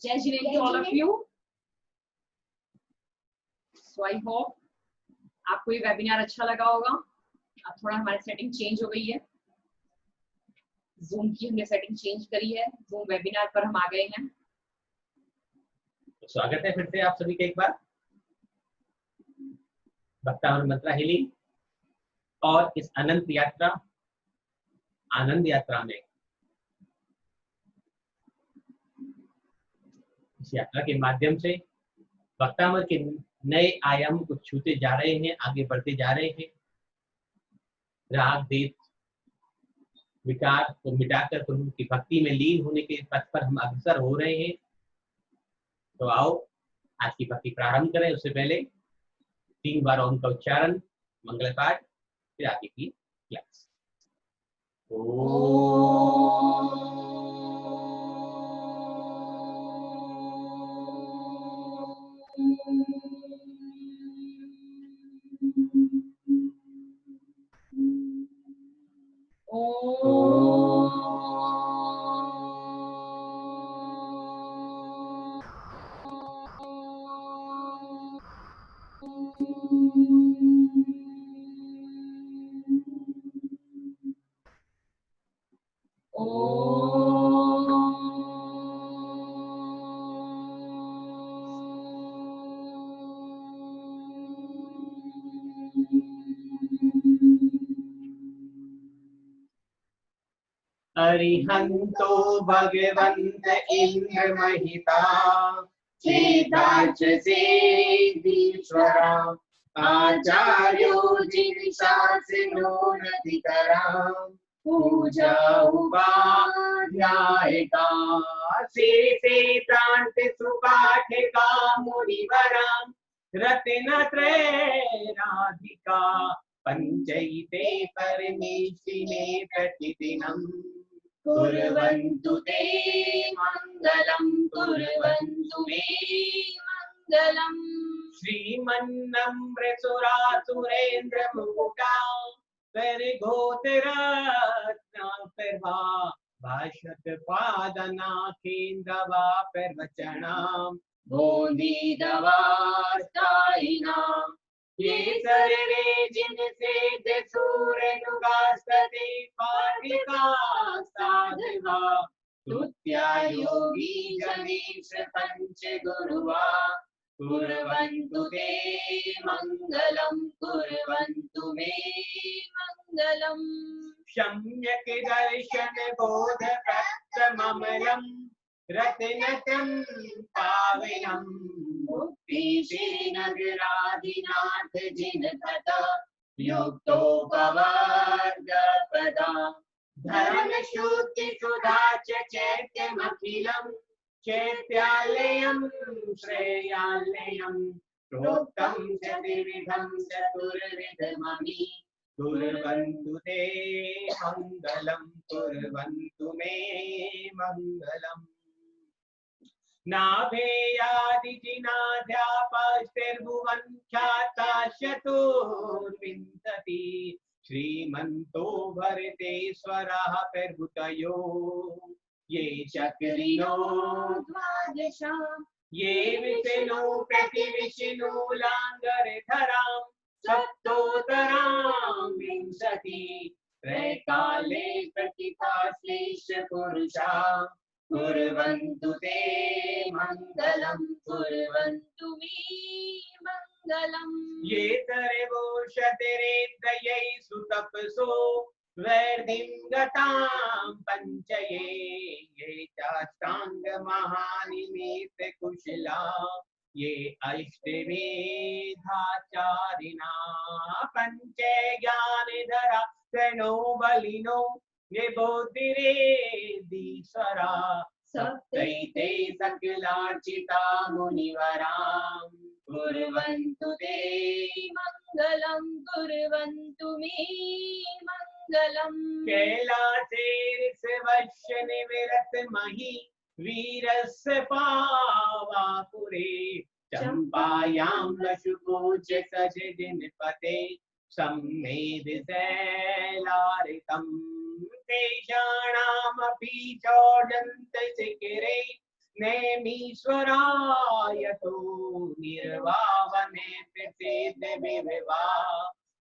जय Jinendra all of you. So I hope आपको ये वेबिनार अच्छा लगा होगा। अब थोड़ा हमारी सेटिंग चेंज हो गई है, जूम की हमने सेटिंग चेंज करी है, जूम वेबिनार पर हम आ गए हैं। तो स्वागत है फिर से आप सभी का एक बार भक्तामृत मंत्रा हीलिंग और इस आनंद यात्रा में इस यात्रा के माध्यम से भक्तामृत के नए आयाम को छूते जा रहे हैं, आगे बढ़ते जा रहे हैं। राग द्वेष विकार को मिटाकर प्रभु की भक्ति में लीन होने के पथ पर हम अग्रसर हो रहे हैं। तो आओ आज की भक्ति प्रारंभ करें। उससे पहले 3 बार ओम का उच्चारण, मंगल पाठ, फिर आगे की क्लास। अरिहंतो भगवंत इंद्र महिता चेताचसेदीश्वरा आचार्यो जिनशासिनो नदिकरा पूजा उपाध्यायिका शेषे प्रांत सुपाठिका मुनिवरा रत्नत्रय राधिका पंचैते परमेष्टिने प्रतिदिनम् कुर्वन्तु ते मंगलम, कुर्वन्तु मे मंगलम। श्रीमन्नम्रसुरासुरेन्द्र मुकुटा परिघोतरत्ना पर्वा भाषत पादना केन्द्रवा पर्वचनाम बोधि दवास्ताइना ये सर्वे जिनसे सूर्यनुगास्तते पाटिका साधवा स्तुत्या योगी जनेश पंच गुरुवा कुर्वन्तु ते मंगलम, कुर्वन्तु मे मंगलम। सम्यक् दर्शन बोध प्रमलम रत्नतम पावनम मुक्ति नगराधिनाथ जिनपद युक्तोपवर्गपदा धर्म शुद्धि सुधा चैत्यमखिलम चैत्यालयम श्रेयालयम प्रोक्तम चतुर्विधम चतुर्विधमपि कुर्वन्तु ते मंगलम, कुर्वन्तु मे मंगलम। नाभेयादिजिनाध्यापस्तिर्भुवन् ख्याता चतुर्विंशति श्रीमन्तो भरतेश्वरः प्रभृतयो ये चक्रिणो द्वादशा ये विष्णु प्रतिविष्णु लांगरधरां सप्तोतरां विंशति त्रैकाले प्रतिथाश्लेष पुरुषा कुर्वन्तु ते मंगलम, कुर्वन्तु मे मंगलम। ये सर्वोषतिरेन्द्रियै सुतपसो वैर्धिं गतां पंचये ये चाष्टांग महानिमित कुशला ये अष्टवेधाचारिणा पंचे ज्ञानधरा प्रणो बलिनो ये बोधिरेधीश्वरा सप्तैते सकलार्चिता मुनिवरां कुर्वन्तु ते मंगलम, कुर्वन्तु मे मंगलम। कैलासे ऋषवश्य निविरत मही वीरस्य पावापुरे चंपायां लशुपूज सज जिनपते सम्मेदशैलारितं तेषाणामपि चोदन्त शिखिरे नेमीश्वराय तो निर्वावने प्रसिद्ध विवाह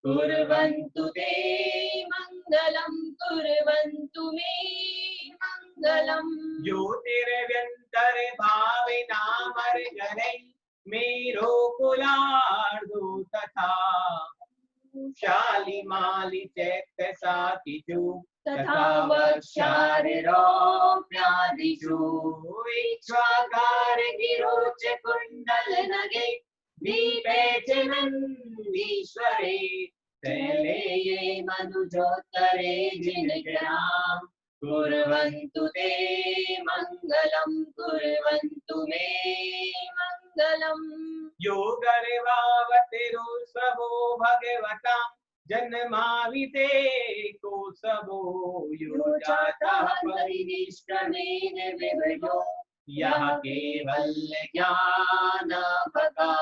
कुर्वन्तु ते मङ्गलं कुर्वन्तु मे मङ्गलम् ज्योतिर्व्यन्तर भाविनामर गणे मेरो कुलार्दो तथा शालिमाली चैत्य सातिषु तथा वक्षारिरोप्यादिषु इक्ष्वाकार गिरोच कुण्डल नगे दीपे च नन्दीश्वरे शैले ये मनुजोत्तरे जिनग्राम कुर्वन्तु ते मङ्गलं कुर्वन्तु मे मङ्गलम् योगर्वावतिरो स्वो भगवता जन्माविते को सबो यो जाता परिनिष्क्रमेण विभजो यह केवल ज्ञान भगा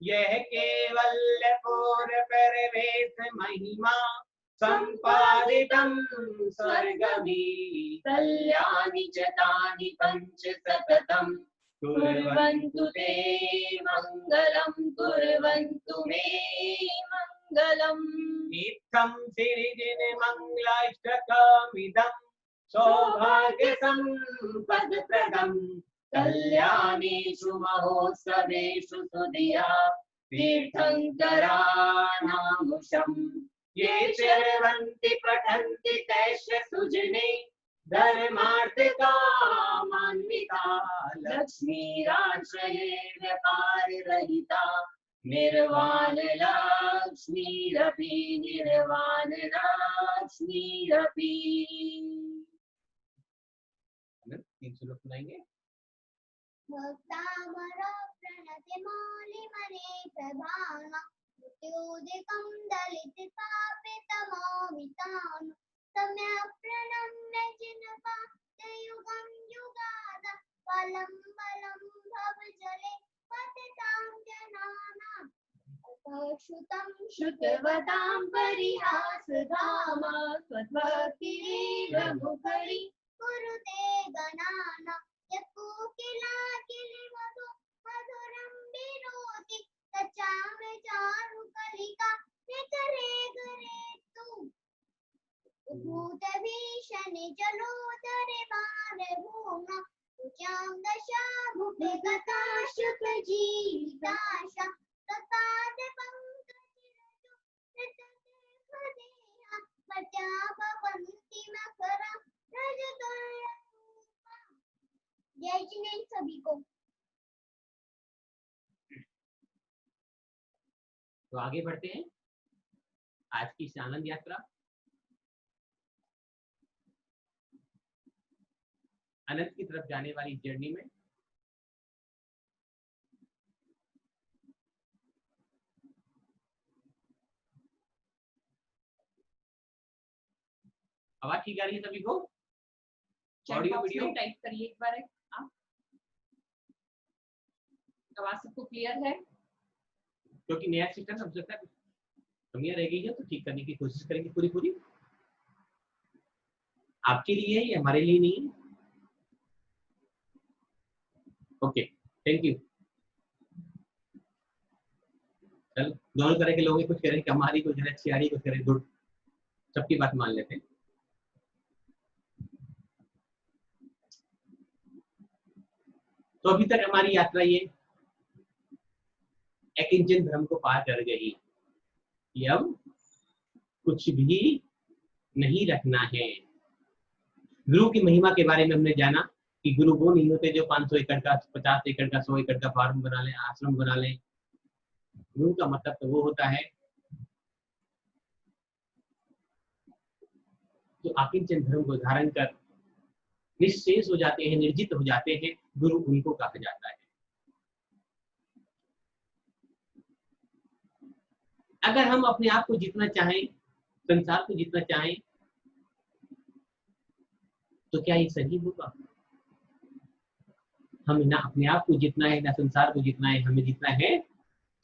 यह केवल पूर परवेश महिमा संपादितं स्वर्गमी कल्याणि च तानि पंच सततम् कुर्वन्तु ते मङ्गलं कुर्वन्तु मे मङ्गलम् इत्थं सिरिजिन मङ्गलाष्टकमिदं सौभाग्य सम्पदप्रदम् कल्याणेषु महोत्सवेषु सुधिया तीर्थङ्कराणामुषम् ये चरन्ति पठन्ति तैश्च सुजने धर्मार्थकामान्विता लक्ष्मीराश्रये व्यापाररहिता निर्वाण लक्ष्मीरपि निर्वाण लक्ष्मीरपि। 3 श्लोक सुनाएंगे। भक्तामरो प्रणति मौलिमने प्रभान मृत्युदिकं दलितपापितमोमितान् सम्यक् प्रणम्य जिनपातयुगं युगाद फलं बलं भवजले पतितां जनानाम् श्रुतं श्रुतवतां परिहासधाम त्वद्भक्तिरेव मुखरि कुरुते गणानां यत्कोकिलाकिलिमधु मधुरं विनोति तच्चामे चारुकलिका निकरे गरेतु भूतभीषणे जलोदरे बाणभूम्ना उच्चां दशाभुपे गता शुकजीविताशा तताद पङ्कजिरजो नृत्यदेहा मत्या भवन्ति मकरा रजतोयरूपा। जय जिनेन्द्र सभी को। तो आगे बढ़ते हैं आज की इस आनंद यात्रा अनंत की तरफ जाने वाली जर्नी में आवाज ठीक आ रही है सभी को? ऑडियो वीडियो टाइप करिए एक बार आप। आवाज सबको क्लियर है? क्योंकि नया सिस्टम हो सकता है कमियां रह गई है तो ठीक करने की कोशिश करेंगे पूरी आपके लिए है या हमारे लिए नहीं? Okay thank you. चल दोनों तरह के लोग कुछ कह रहे हैं कि हमारी कुछ अच्छी आ रही कुछ कह रहे गुड, सबकी बात मान लेते हैं। तो अभी तक हमारी यात्रा ये अकिंचन धर्म को पार कर गई कि अब कुछ भी नहीं रखना है। गुरु की महिमा के बारे में हमने जाना कि गुरु वो नहीं होते जो 500 एकड़ का 50 एकड़ का 100 एकड़ का फार्म बना ले, आश्रम बना ले। गुरु का मतलब तो वो होता है जो अकिंचन धर्म को धारण कर निःशेष हो जाते हैं, निर्जित हो जाते हैं। गुरु उनको कहा जाता है। अगर हम अपने आप को जीतना चाहें, संसार को जीतना चाहें, तो क्या ये सही होगा? हमें ना अपने आप को जीतना है ना संसार को जीतना है। हमें जीतना है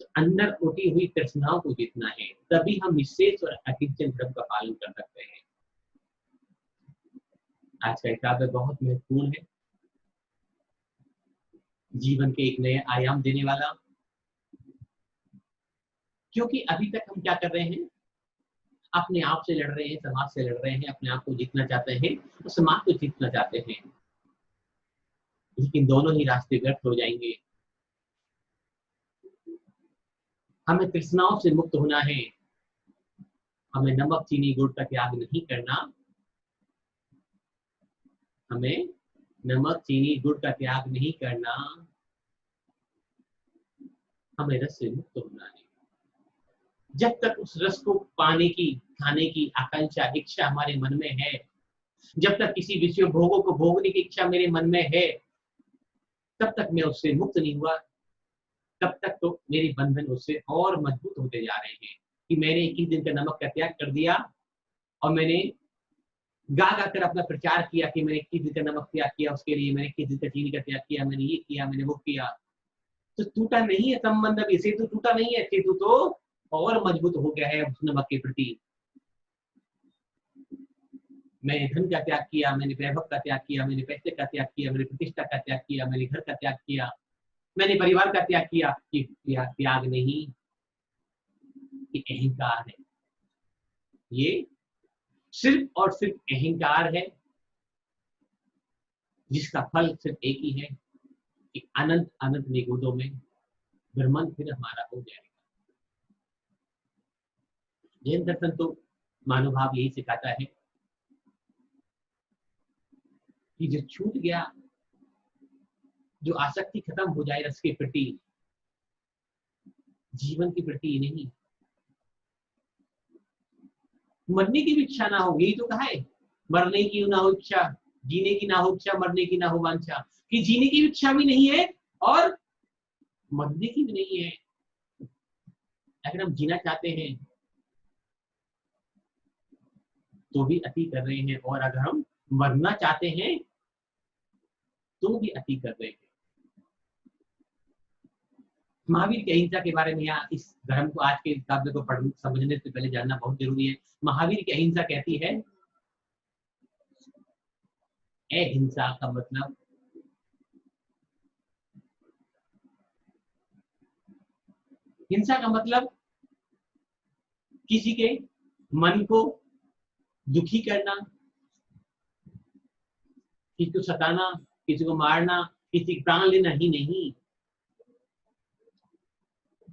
तो अंदर उठी हुई तृष्णाओं को जीतना है। तभी हम निःशेष और अकिंचन धर्म का पालन कर सकते हैं। आज का किताब बहुत महत्वपूर्ण है। जीवन के एक नए आयाम देने वाला। क्योंकि अभी तक हम क्या कर रहे हैं, अपने आप से लड़ रहे हैं, समाज से लड़ रहे हैं, अपने आप को जीतना चाहते हैं और समाज को जीतना चाहते हैं, लेकिन दोनों ही रास्ते व्यर्थ हो जाएंगे। हमें तृष्णाओं से मुक्त होना है, हमें नमक चीनी गुड़ का त्याग नहीं करना, हमें नमक चीनी गुड़ का त्याग नहीं करना, हमें रस से मुक्त होना है। जब तक उस रस को पाने की, खाने की आकांक्षा, इच्छा हमारे मन में है, जब तक किसी विषय भोगों को भोगने की इच्छा मेरे मन में है, तब तक मैं उससे मुक्त नहीं हुआ, तब तक तो मेरे बंधन उससे और मजबूत होते जा रहे हैं। कि मैंने 21 दिन का नमक का त्याग कर दिया और मैंने गा गा कर अपना प्रचार किया कि मैंने 21 दिन का नमक त्याग किया, उसके लिए मैंने 21 दिन का चीनी का त्याग किया, मैंने ये किया, मैंने वो किया, तो टूटा नहीं है संबंध। अभी सेतु टूटा नहीं है, सेतु तो और मजबूत हो गया है उस नमक के प्रति। मैंने धन का त्याग किया, मैंने वैभव का त्याग किया, मैंने पैसे का त्याग किया, मैंने प्रतिष्ठा का त्याग किया, मैंने घर का त्याग किया, मैंने परिवार का त्याग किया। कि त्याग नहीं, ये अहंकार है, ये सिर्फ और सिर्फ अहंकार है, जिसका फल सिर्फ एक ही है कि अनंत अनंत निगुदों में भ्रमण फिर हमारा हो जाएगा। जैन दर्शन तो मानवभाव यही सिखाता है कि जो छूट गया, जो आसक्ति खत्म हो जाए रस के प्रति, जीवन के प्रति नहीं, मरने की भी इच्छा ना हो। यही तो कहा है, मरने की ना हो इच्छा, जीने की ना हो इच्छा, मरने की ना हो वांछा। कि जीने की इच्छा भी नहीं है और मरने की भी नहीं है। अगर हम जीना चाहते हैं तो भी अति कर रहे हैं, और अगर हम मरना चाहते हैं तो भी अति कर रहे हैं। महावीर की अहिंसा के बारे में, या इस धर्म को, आज के काव्य को पढ़ने समझने से पहले जानना बहुत जरूरी है। महावीर की अहिंसा कहती है, अहिंसा का मतलब हिंसा का मतलब किसी के मन को दुखी करना, किसी को सताना, किसी को मारना, किसी का प्राण लेना ही नहीं।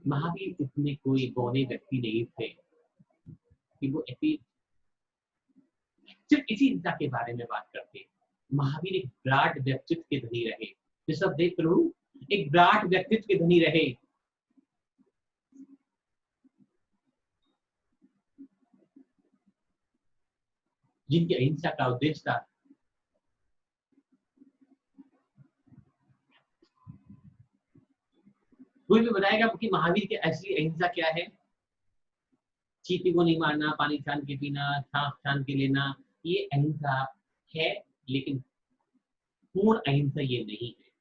महावीर इतने कोई बौने व्यक्ति नहीं थे कि वो ऐसी सिर्फ इसी हिंसा के बारे में बात करते। महावीर एक विराट व्यक्तित्व के धनी रहे। ऋषभ देव प्रभु एक विराट व्यक्तित्व के धनी रहे। जिनकी अहिंसा का उद्देश्य था कोई भी बताएगा कि महावीर की असली अहिंसा क्या है। चींटी को नहीं मारना, पानी छान के पीना, सांप छान के लेना, ये अहिंसा है, लेकिन पूर्ण अहिंसा ये नहीं है।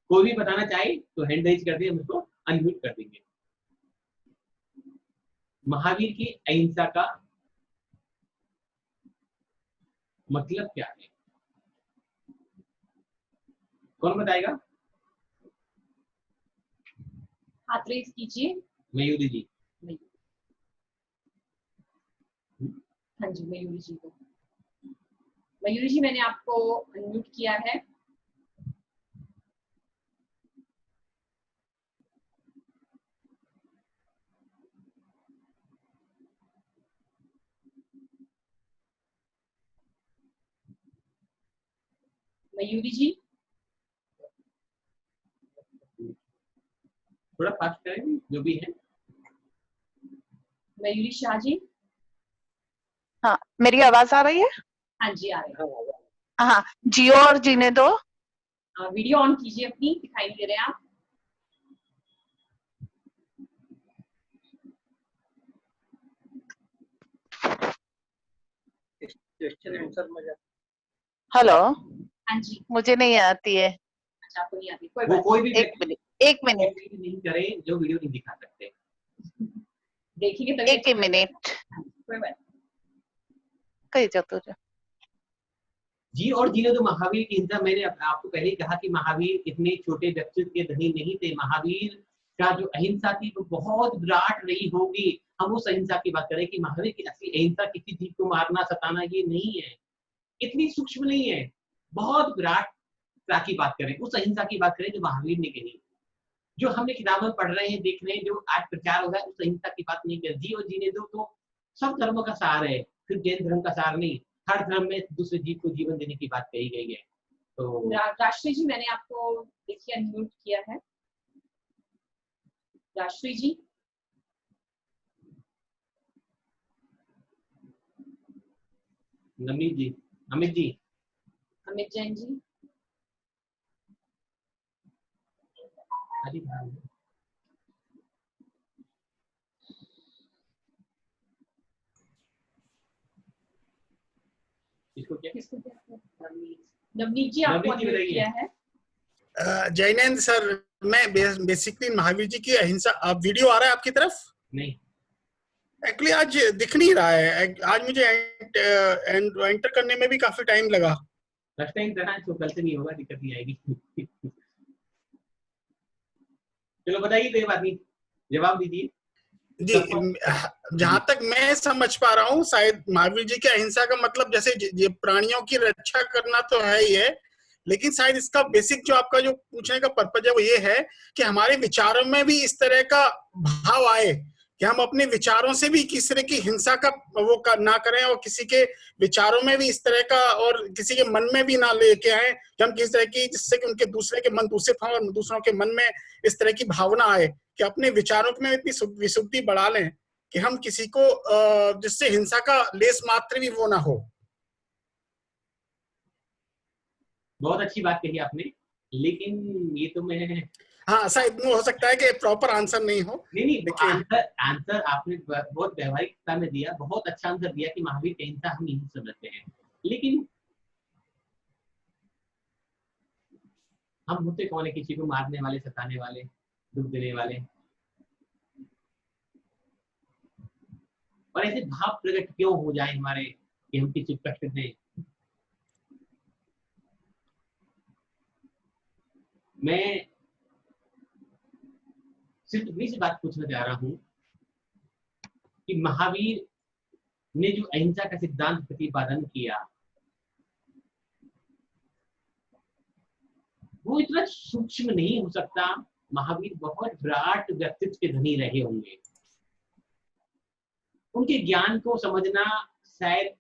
कोई भी बताना चाहे तो हैंड रेज कर दिए, हम उसको अनम्यूट कर देंगे। महावीर की अहिंसा का मतलब क्या है, कौन बताएगा? हाथ रेज कीजिए। मयूरी जी। हाँ जी, मयूरी जी को। मयूरी जी, मैंने आपको अनम्यूट किया है। मयूरी जी, थोड़ा फास्ट करें जो भी है। मयूरी शाह जी। हाँ, मेरी आवाज आ रही है? हाँ जी, आ रही है। हाँ, जियो और जीने दो। वीडियो ऑन कीजिए अपनी, दिखाई दे रहे हैं आप। हेलो। हाँ जी। मुझे नहीं आती है। अच्छा, आपको नहीं आती, कोई वो बात कोई भी एक मिनट नहीं करे जो वीडियो नहीं दिखा सकते। देखिए तभी। एक मिनट कोई बात। कही जाओ तुझे। जी और जीने दो महावीर की हिंसा। मैंने आपको पहले ही कहा कि महावीर इतने छोटे व्यक्तित्व के धनी नहीं थे। महावीर का जो अहिंसा थी वो बहुत विराट रही होगी। हम उस अहिंसा की बात करें कि महावीर की असली अहिंसा किसी जीव को मारना सताना ये नहीं है, इतनी सूक्ष्म नहीं है, बहुत विराटता की बात करें, उस अहिंसा की बात करें जो महावीर ने कही, जो हमने किताबों में पढ़ रहे हैं, देख रहे हैं, जो आज प्रचार हो रहा है, उस अहिंसा की बात नहीं कर। जी और जीने दो तो सब धर्मों का सार है, फिर जैन धर्म का सार नहीं। हर धर्म में दूसरे जीव को जीवन देने की बात कही गई है। तो राष्ट्री जी मैंने आपको देखिए अनम्यूट किया है। राष्ट्री जी, नमित जी, अमित जी, अमित जैन जी, हरी भाई, इसको क्या किसको क्या? नवनीत जी आपको नवनीत जी अनम्यूट बताइए। किया है। जैनेन्द्र सर, मैं बेसिकली महावीर जी की अहिंसा, आप वीडियो आ रहा है आपकी तरफ? नहीं, एक्चुअली आज दिख नहीं रहा है। आज मुझे एंटर करने में भी काफी टाइम लगा। लगता है इतना तो कल से नहीं होगा, दिक्कत नहीं आएगी। चलो बताइए, कोई बात नहीं, जवाब दीजिए। जी, जहां तक मैं समझ पा रहा हूँ, शायद महावीर जी की अहिंसा का मतलब जैसे ये प्राणियों की रक्षा करना तो है ही है, लेकिन शायद इसका बेसिक जो आपका जो पूछने का पर्पज है वो ये है कि हमारे विचारों में भी इस तरह का भाव आए कि हम अपने विचारों से भी किसी तरह की हिंसा का ना करें, और किसी के विचारों में भी इस तरह का, और किसी के मन में भी ना लेके आए कि हम किस तरह की, जिससे कि उनके दूसरे के मन दूषित हों और दूसरों के मन में इस तरह की भावना आए कि अपने विचारों में इतनी विशुद्धि बढ़ा लें कि हम किसी को जिससे हिंसा का लेस मात्र भी वो ना हो। बहुत अच्छी बात कही आपने, लेकिन ये तो मैं हाँ, शायद हो सकता है कि प्रॉपर आंसर नहीं हो। नहीं, लेकिन आंसर आपने बहुत व्यवहारिकता में दिया, बहुत अच्छा आंसर दिया कि महावीर की अहिंसा हम यही समझते हैं। लेकिन हम होते कौन है किसी को मारने वाले, सताने वाले, दुख देने वाले? और ऐसे भाव प्रकट क्यों हो जाए हमारे कि हम किसी को कष्ट दें? मैं सिर्फ इतनी सी बात पूछना चाह रहा हूं कि महावीर ने जो अहिंसा का सिद्धांत प्रतिपादन किया, वो इतना सूक्ष्म नहीं हो सकता। महावीर बहुत विराट व्यक्तित्व के धनी रहे होंगे, उनके ज्ञान को समझना शायद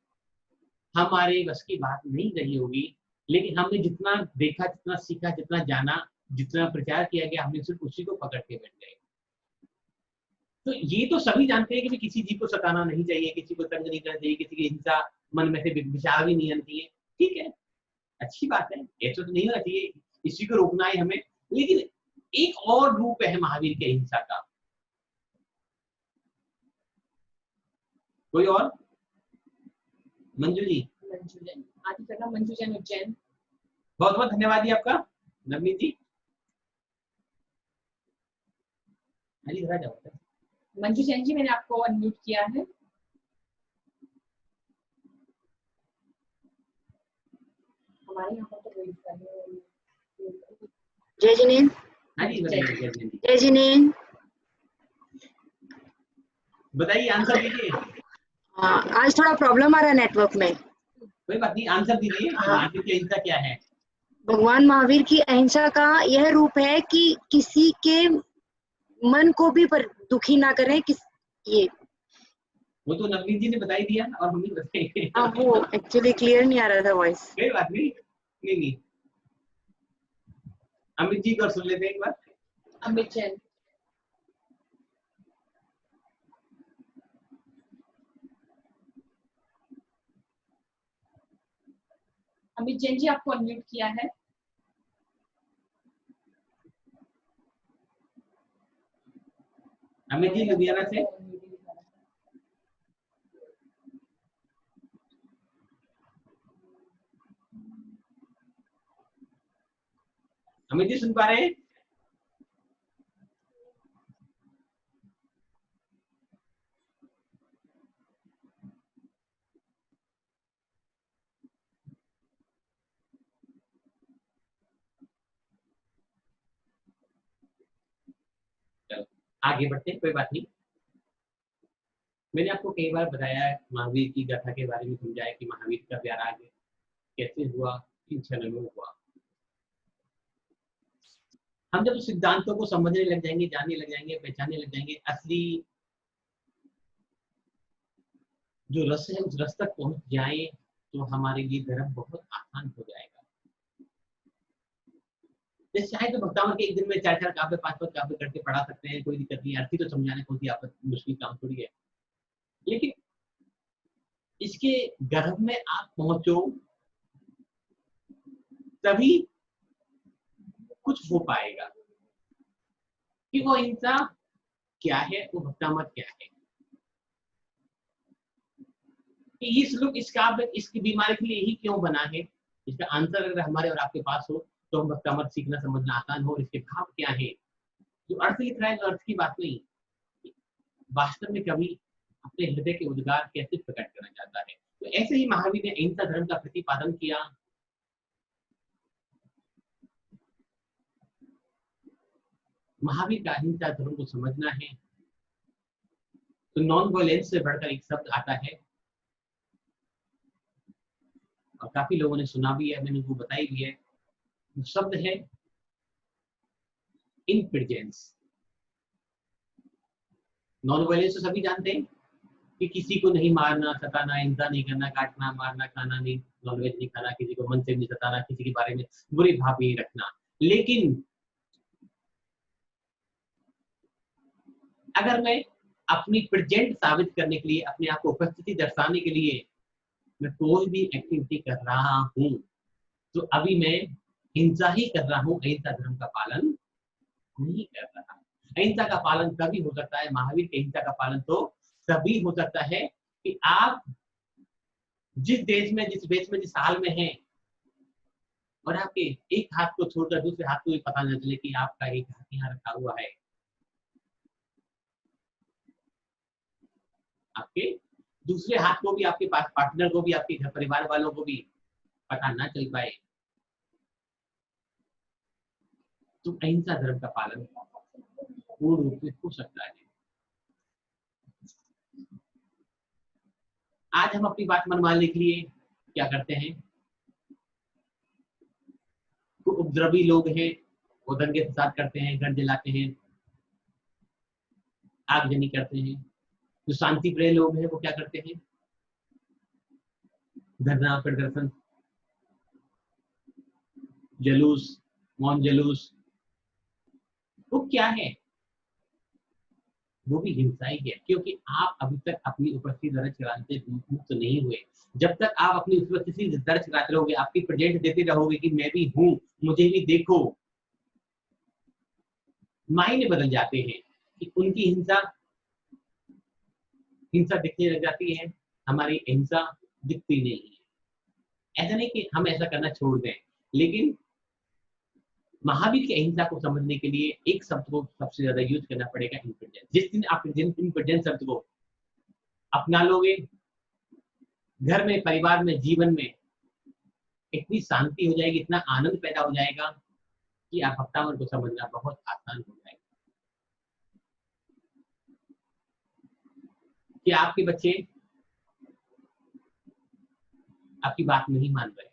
हमारे बस की बात नहीं रही होगी। लेकिन हमने जितना देखा, जितना सीखा, जितना जाना, जितना प्रचार किया गया, हमने सिर्फ उसी को पकड़ के बैठ गए। तो ये तो सभी जानते हैं कि किसी जीव को सताना नहीं चाहिए, किसी को तंग नहीं करना चाहिए, किसी की हिंसा मन में से विचार भी नहीं आनी चाहिए। ठीक है, अच्छी बात है, ऐसा तो नहीं होना चाहिए, इसी को रोकना है हमें। लेकिन एक और रूप है महावीर की अहिंसा का। कोई और? मंजू जी, मंजू जैन, आदि करना मंजू जैन उज्जैन। बहुत बहुत धन्यवाद जी आपका। नवनीत जी, जाओ। मंजू जैन जी मैंने आपको अनम्यूट किया है। हमारे यहाँ पर तो वेट कर रहे हैं। जय जिनेंद्र। हाँ जी, बताइए। जय जिनेंद्र। बताइए, आंसर दीजिए। हाँ, आज थोड़ा प्रॉब्लम आ रहा है नेटवर्क में। कोई बात नहीं, आंसर दीजिए। महावीर की अहिंसा क्या है? भगवान महावीर की अहिंसा का यह रूप है कि किसी के मन को भी दुखी ना करें। ये वो तो नवनीत जी ने बता ही दिया और हम भी बताएंगे। हाँ, वो एक्चुअली क्लियर नहीं आ रहा था वॉइस। कोई बात नहीं, नहीं। अमित जी को सुन लेते हैं एक बार। अमित जैन, अमित जैन जी आपको अनम्यूट किया है। अमित जी लुधियाना से। अमित जी सुन पा रहे हैं? आगे बढ़ते हैं, कोई बात नहीं। मैंने आपको कई बार बताया महावीर की गाथा के बारे में, समझाया कि महावीर का वैराग कैसे हुआ, किन क्षणों में हुआ। हम जब सिद्धांतों को समझने लग जाएंगे, जानने लग जाएंगे, पहचानने लग जाएंगे, असली जो रस है उस रस तक पहुंच जाए तो हमारे लिए धर्म बहुत आसान हो जाएगा। जैसे चाहे तो भक्तावन के एक दिन में 4-4 काव्य 5-5 काव्य करके पढ़ा सकते हैं, कोई दिक्कत नहीं। अर्थी तो समझाने कौन सी आप मुश्किल काम थोड़ी है, लेकिन इसके गर्भ में आप पहुंचो तभी कुछ हो पाएगा कि वो अहिंसा क्या है, वो भक्तामृत क्या है। कि ये श्लोक इस काव्य इसकी बीमारी के लिए ही क्यों बना है, इसका आंसर अगर हमारे और आपके पास हो तो हम भक्तामृत सीखना समझना आसान हो। इसके भाव क्या है, जो अर्थ लिख रहा है तो अर्थ की बात नहीं, वास्तव में कवि अपने हृदय के उद्गार कैसे प्रकट करना चाहता है। तो ऐसे ही महावीर ने अहिंसा धर्म का प्रतिपादन किया। महावीर का अहिंसा धर्म को समझना है तो नॉन वायलेंस से बढ़कर एक शब्द आता है, और काफी लोगों ने सुना भी है, मैंने उनको बताई भी है। वो शब्द है इनपिडेंस। नॉन वायलेंस तो सभी जानते हैं कि किसी को नहीं मारना, सताना, हिंसा नहीं करना, काटना, मारना, खाना नहीं, नॉनवेज नहीं खाना, किसी को मन से नहीं सताना, किसी के बारे में बुरे भाव नहीं रखना। लेकिन अगर मैं अपनी प्रेजेंट साबित करने के लिए, अपने आप को उपस्थिति दर्शाने के लिए मैं कोई भी एक्टिविटी कर रहा हूं तो अभी मैं हिंसा ही कर रहा हूं, अहिंसा धर्म का पालन नहीं कर रहा। अहिंसा का पालन तभी हो सकता है, महावीर के अहिंसा का पालन तो तभी हो सकता है कि आप जिस देश में, जिस देश में, जिस हाल में हैं और आपके एक हाथ को छोड़कर दूसरे हाथ को भी पता न चले कि आपका एक हाथ यहाँ रखा हुआ है। आपके दूसरे हाथ को भी, आपके पास पार्टनर को भी, आपके घर परिवार वालों को भी पता ना चल पाए, तो अहिंसा धर्म का पालन पूर्ण रूप से हो सकता है। आज हम अपनी बात मनवाने के लिए क्या करते हैं, कुछ उपद्रवी लोग हैं वो दंगे फसाद करते हैं, घर जलाते हैं, आगजनी करते हैं। जो शांति प्रिय लोग हैं वो क्या करते हैं, धरना, प्रदर्शन, जलूस, मौन जुलूस, वो क्या है, वो भी हिंसा ही है। क्योंकि आप अभी तक अपनी उपस्थिति दर्ज कराने से मुक्त नहीं हुए। जब तक आप अपनी उपस्थिति दर्ज कराते रहोगे, आपकी प्रेजेंट देते रहोगे कि मैं भी हूं, मुझे भी देखो, मायने बदल जाते हैं कि उनकी हिंसा दिखने लग जाती है, हमारी हिंसा दिखती नहीं है। ऐसा नहीं कि हम ऐसा करना छोड़ दें, लेकिन महावीर की अहिंसा को समझने के लिए एक शब्द को सबसे ज्यादा यूज करना पड़ेगा, इनपिडेंस। जिस दिन आप इनपिडेंस शब्द को अपना लोगे, घर में, परिवार में, जीवन में इतनी शांति हो जाएगी, इतना आनंद पैदा हो जाएगा कि आप भक्तावन को समझना बहुत आसान हो जाएगा। कि आपके बच्चे आपकी बात नहीं मान रहे,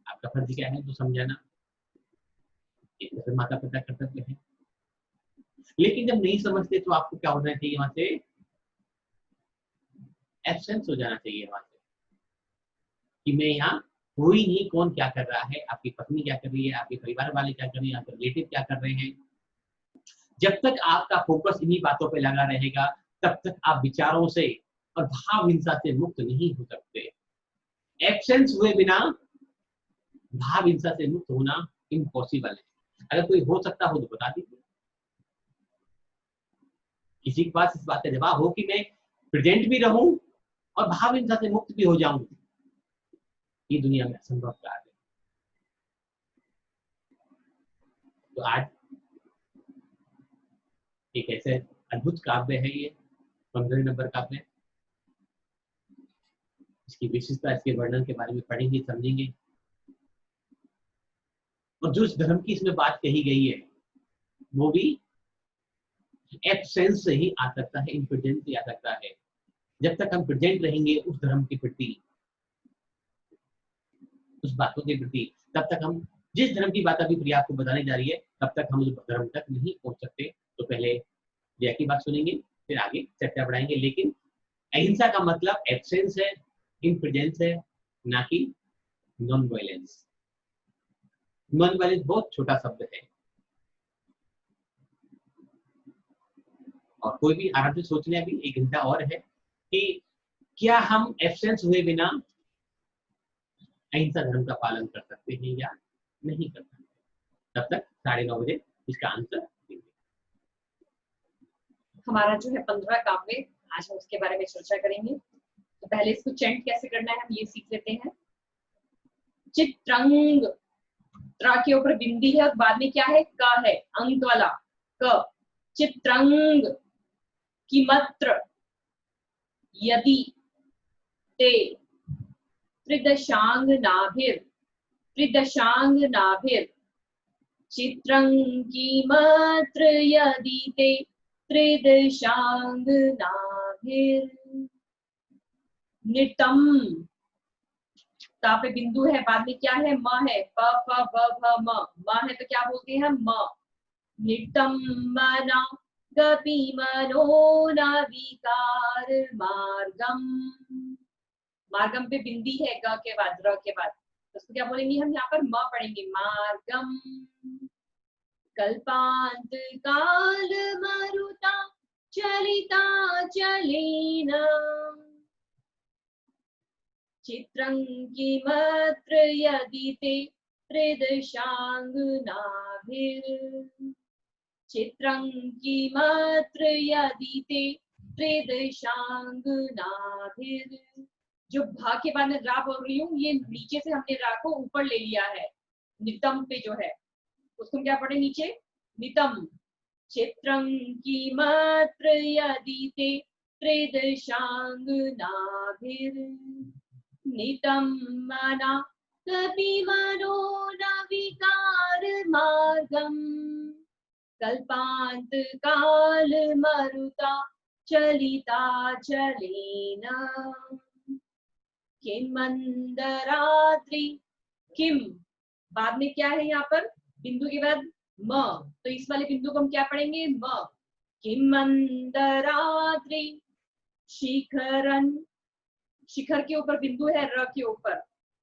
आपका फर्ज क्या है तो समझाना, एक तरह से माता पिता कर्तव्य है। लेकिन जब नहीं समझते तो आपको क्या होना चाहिए, वहां से एब्सेंस हो जाना चाहिए वहां से, कि मैं यहाँ हूँ ही नहीं, कौन क्या कर रहा है, आपकी पत्नी क्या कर रही है, आपके परिवार वाले क्या कर रहे हैं, आपके रिलेटिव क्या कर रहे हैं। जब तक आपका फोकस इन्हीं बातों पे लगा रहेगा तब तक आप विचारों से और भाव हिंसा से मुक्त नहीं हो सकते। एब्सेंस हुए बिना भाव हिंसा से मुक्त होना इम्पॉसिबल है। अगर कोई हो सकता हो तो बता दीजिए। किसी के पास इस बात का जवाब हो कि मैं प्रेजेंट भी रहूं और भाव हिंसा से मुक्त भी हो जाऊं, ये दुनिया में असंभव कार्य है। तो आज एक ऐसे अद्भुत काव्य है ये 15 नंबर काव्य। इसकी विशेषता, इसके वर्णन के बारे में पढ़ेंगे, समझेंगे, और जो इस धर्म की इसमें बात कही गई है वो भी एब्सेंस से ही आ सकता है, इम्प्रेजेंस से आ सकता है। जब तक हम प्रेजेंट रहेंगे उस धर्म के प्रति, उस बातों के प्रति, तब तक हम जिस धर्म की बात अभी प्रिया आपको बताने जा रही है, तब तक हम उस धर्म तक नहीं पहुंच सकते। तो पहले प्रिया की बात सुनेंगे, फिर आगे चर्चा बढ़ाएंगे। लेकिन अहिंसा का मतलब एब्सेंस है, इम्प्रेजेंस है, ना कि नॉन वायलेंस। नॉन वायलेंस बहुत छोटा शब्द है, और कोई भी आराम से सोचने अभी 1 घंटा और है कि क्या हम एब्सेंस हुए बिना अहिंसा धर्म का पालन कर सकते हैं या नहीं कर सकते। तब तक 9:30 बजे इसका आंसर देंगे। हमारा जो है 15 काव्य, आज हम उसके बारे में चर्चा करेंगे। तो पहले इसको चैंट कैसे करना है हम ये सीख लेते हैं। चित्रंग, त्रा के ऊपर बिंदी है और बाद में क्या है, क है, अंक वाला क। चित्रंग किमत्र यदि ते त्रिदशांग नाभिर, त्रिदशांग नाभिर। चित्रं किमत्र यदि ते त्रिदशांग नाभिर। नितम, ता पे बिंदु है, बाद में क्या है, म है, प फ ब भ म, म है तो क्या बोलते हैं, म। नितम मना गपि मनो न विकार मार्गम। मार्गम पे बिंदी है, ग के बाद, र के बाद, तो उसको क्या बोलेंगे हम, यहाँ पर म पढ़ेंगे, मार्गम। कल्पांत काल मरुता चलिता चलेन। चित्रं किमत्र यदि ते त्रिदशांग नाभिर। चित्रं किमत्र यदि ते त्रिदशांग नाभिर। जो भा के बाद में रा बोल रही हूँ, ये नीचे से हमने रा को ऊपर ले लिया है, नितम पे जो है उसको हम क्या पढ़े, नीचे नितम। चित्रं किमत्र यदि ते त्रिदशांग नाभिर। नितम मना कपि मनो न विकार मार्गम। कल्पांत काल मरुता चलिता चलेन। किम मंदरात्रि, किम बाद में क्या है, यहाँ पर बिंदु के बाद म, तो इस वाले बिंदु को हम क्या पढ़ेंगे, म। किम मंदरात्रि शिखरन, शिखर के ऊपर बिंदु है, र के ऊपर,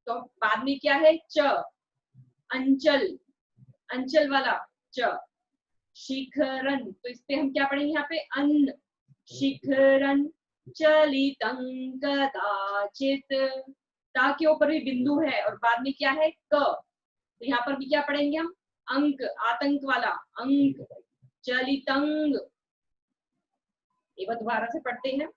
तो बाद में क्या है, च। अंचल, अंचल वाला च। शिखरन, तो इस पे हम क्या पढ़ेंगे, यहाँ पे अन्न। शिखरन चलितं कदाचित, ता के ऊपर भी बिंदु है और बाद में क्या है, क, तो यहाँ पर भी क्या पढ़ेंगे हम, अंक, आतंक वाला अंक। चलितंग, एक बार दोबारा से पढ़ते हैं।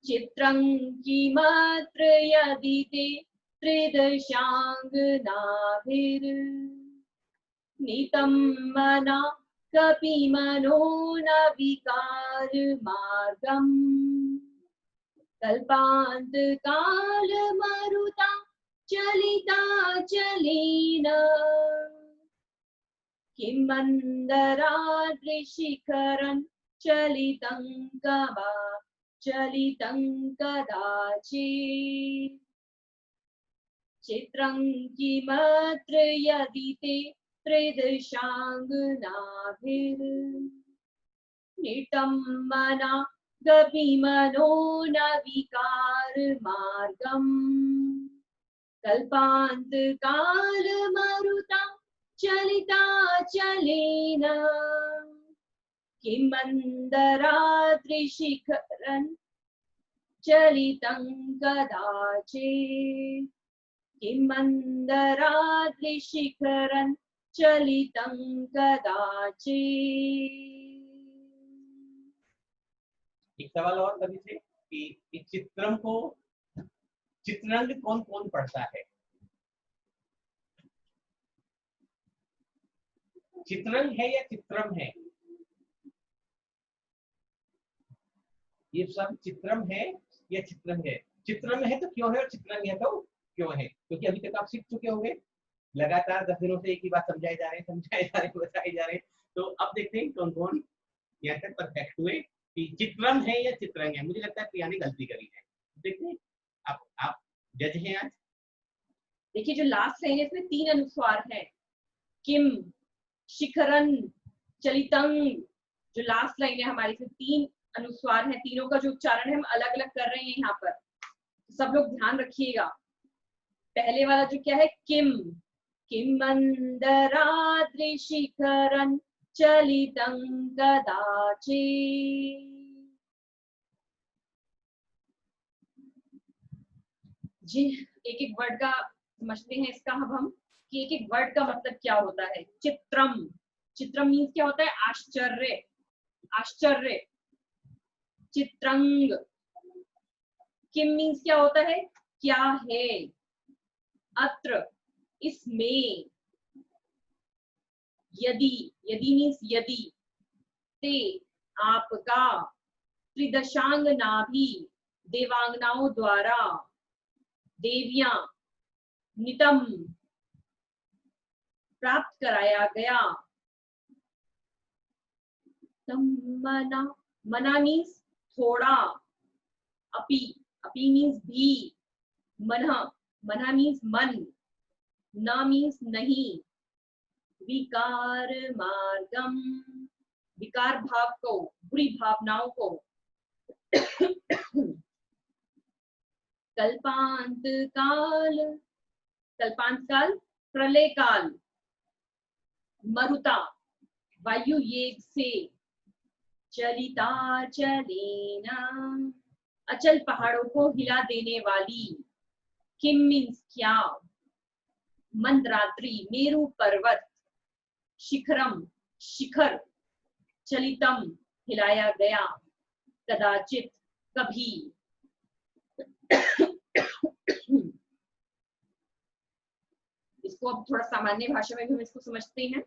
चित्रं किमत्र यदि ते त्रिदशांग नाभिर। नितं मना कपि मनो न विकार मार्गम। कल्पांत काल मरुता चलिता चलेन। किम मंदराद्रि शिखरं चलितं चलितं कदाचित्। चित्रं किमत्र यदि ते त्रिदशांग नाभिर। नितं मना गपि मनो न विकार मार्गम। कल्पांत काल मरुता चलिता चलेन। किम मंदराद्रि शिखरं चलितं कदाचित्। किम मंदराद्रि शिखरं चलितं कदाचित्। एक सवाल और कभी से कि इस चित्रम को, चित्रंग कौन कौन पढ़ता है? चित्रंग है या चित्रम है? ये सब चित्रम है या चित्रंग है? चित्रम है तो क्यों है और चित्रंग है तो क्यों है? क्योंकि अभी तक आप सीख चुके होंगे, लगातार 10 दिनों से एक ही बात समझाए जा रहे हैं, बताए जा रहे हैं। तो अब देखते हैं कौन कौन यहाँ तक परफेक्ट हुए कि चित्रम है या चित्रंग है। मुझे लगता है प्रिया ने गलती करी है। देखते हैं आप जज हैं आज। देखिए जो लास्ट लाइन है इसमें 3 अनुस्वार है, किम, शिखरन, चलितंग। जो लास्ट लाइन है हमारी इसमें 3 अनुस्वार है, तीनों का जो उच्चारण है हम अलग अलग कर रहे हैं यहाँ पर, सब लोग ध्यान रखिएगा। पहले वाला जो क्या है, किम, किमंदराद्रि शिखरन चलितं कदाचित्। जी एक एक वर्ड का समझते हैं इसका अब हम कि एक एक वर्ड का मतलब क्या होता है। चित्रम, चित्रम मीन्स क्या होता है, आश्चर्य, आश्चर्य। चित्रंग, किम मीन्स क्या होता है, क्या है। अत्र, इसमें। यदि, यदि मीन्स यदि। ते, आपका। त्रिदशांग नाभि, देवांगनाओं द्वारा। देवियां, नितम, प्राप्त कराया गया। मना, मना मीन्स थोड़ा। अपि, अपि मीन्स भी। मन, मना मीन्स मन। न मीन्स नहीं। विकार मार्गम, विकार भाव को, बुरी भावनाओं को। कल्पांत काल, कल्पांत काल प्रलय काल। मरुता, वायु वेग से। चलिता चलेना, अचल पहाड़ों को हिला देने वाली। किम मीन्स क्या। मंदरात्रि, मेरु पर्वत। शिखरम, शिखर। चलितम, हिलाया गया। कदाचित, कभी। इसको अब थोड़ा सामान्य भाषा में भी हम इसको समझते हैं।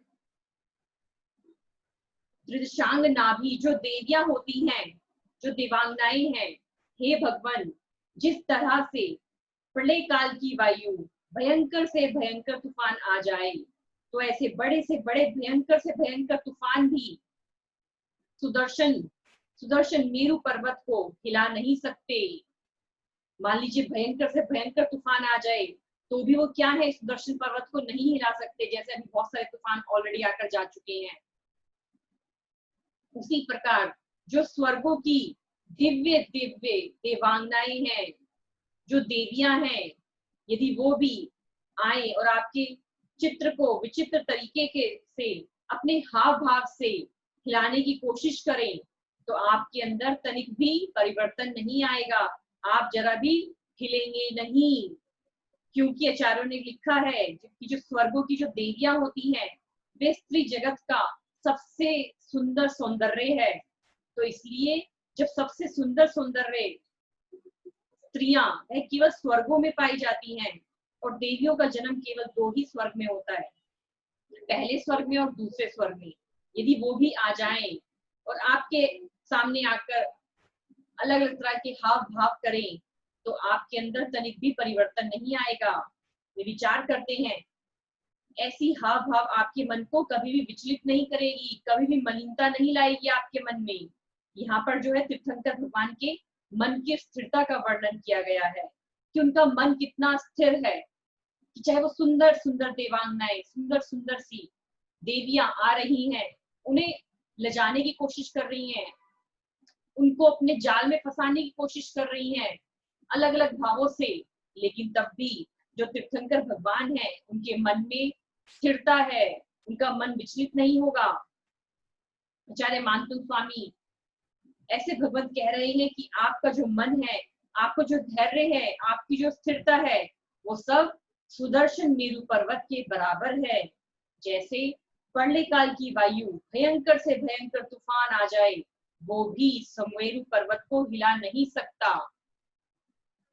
त्रिदशांग नाभि, जो देवियां होती हैं, जो देवांगनाएं हैं, हे भगवान, जिस तरह से प्रलय काल की वायु भयंकर से भयंकर तूफान आ जाए, तो ऐसे बड़े से बड़े भयंकर से भयंकर तूफान भी सुदर्शन, सुदर्शन मेरु पर्वत को हिला नहीं सकते। मान लीजिए भयंकर से भयंकर तूफान आ जाए तो भी वो क्या है, सुदर्शन पर्वत को नहीं हिला सकते, जैसे अभी बहुत सारे तूफान ऑलरेडी आकर जा चुके हैं। उसी प्रकार जो स्वर्गों की दिव्य दिव्य देवांगनाएं हैं, जो देवियां हैं, यदि वो भी आए और आपके चित्र को विचित्र तरीके के से अपने हाव भाव से हिलाने की कोशिश करें, तो आपके अंदर तनिक भी परिवर्तन नहीं आएगा, आप जरा भी हिलेंगे नहीं। क्योंकि आचार्यों ने लिखा है कि जो स्वर्गों की जो देवियां होती हैं, वे स्त्री जगत का सबसे सुंदर सौंदर्य है। तो इसलिए जब सबसे सुंदर सौंदर्य स्त्रियां वह केवल स्वर्गों में पाई जाती हैं, और देवियों का जन्म केवल 2 ही स्वर्ग में होता है, पहले स्वर्ग में और दूसरे स्वर्ग में। यदि वो भी आ जाएं और आपके सामने आकर अलग अलग तरह के हाव भाव करें, तो आपके अंदर तनिक भी परिवर्तन नहीं आएगा। वे विचार करते हैं, ऐसी हाव भाव आपके मन को कभी भी विचलित नहीं करेगी, कभी भी मलिनता नहीं लाएगी आपके मन में। यहाँ पर जो है तीर्थंकर भगवान के मन की स्थिरता का वर्णन किया गया है कि उनका मन कितना स्थिर है, कि चाहे वो सुंदर सुंदर देवांगनाएं, सुंदर सुंदर सी देवियां आ रही हैं, उन्हें लजाने की कोशिश कर रही हैं, उनको अपने जाल में फंसाने की कोशिश कर रही हैं अलग अलग भावों से, लेकिन तब भी जो तीर्थंकर भगवान है उनके मन में स्थिरता है, उनका मन विचलित नहीं होगा। आचार्य मानतुंग स्वामी ऐसे भगवत कह रहे हैं कि आपका जो मन है, आपको जो धैर्य है, आपकी जो स्थिरता है, वो सब सुदर्शन मेरु पर्वत के बराबर है। जैसे प्रलय काल की वायु भयंकर से भयंकर तूफान आ जाए, वो भी सुमेरु पर्वत को हिला नहीं सकता।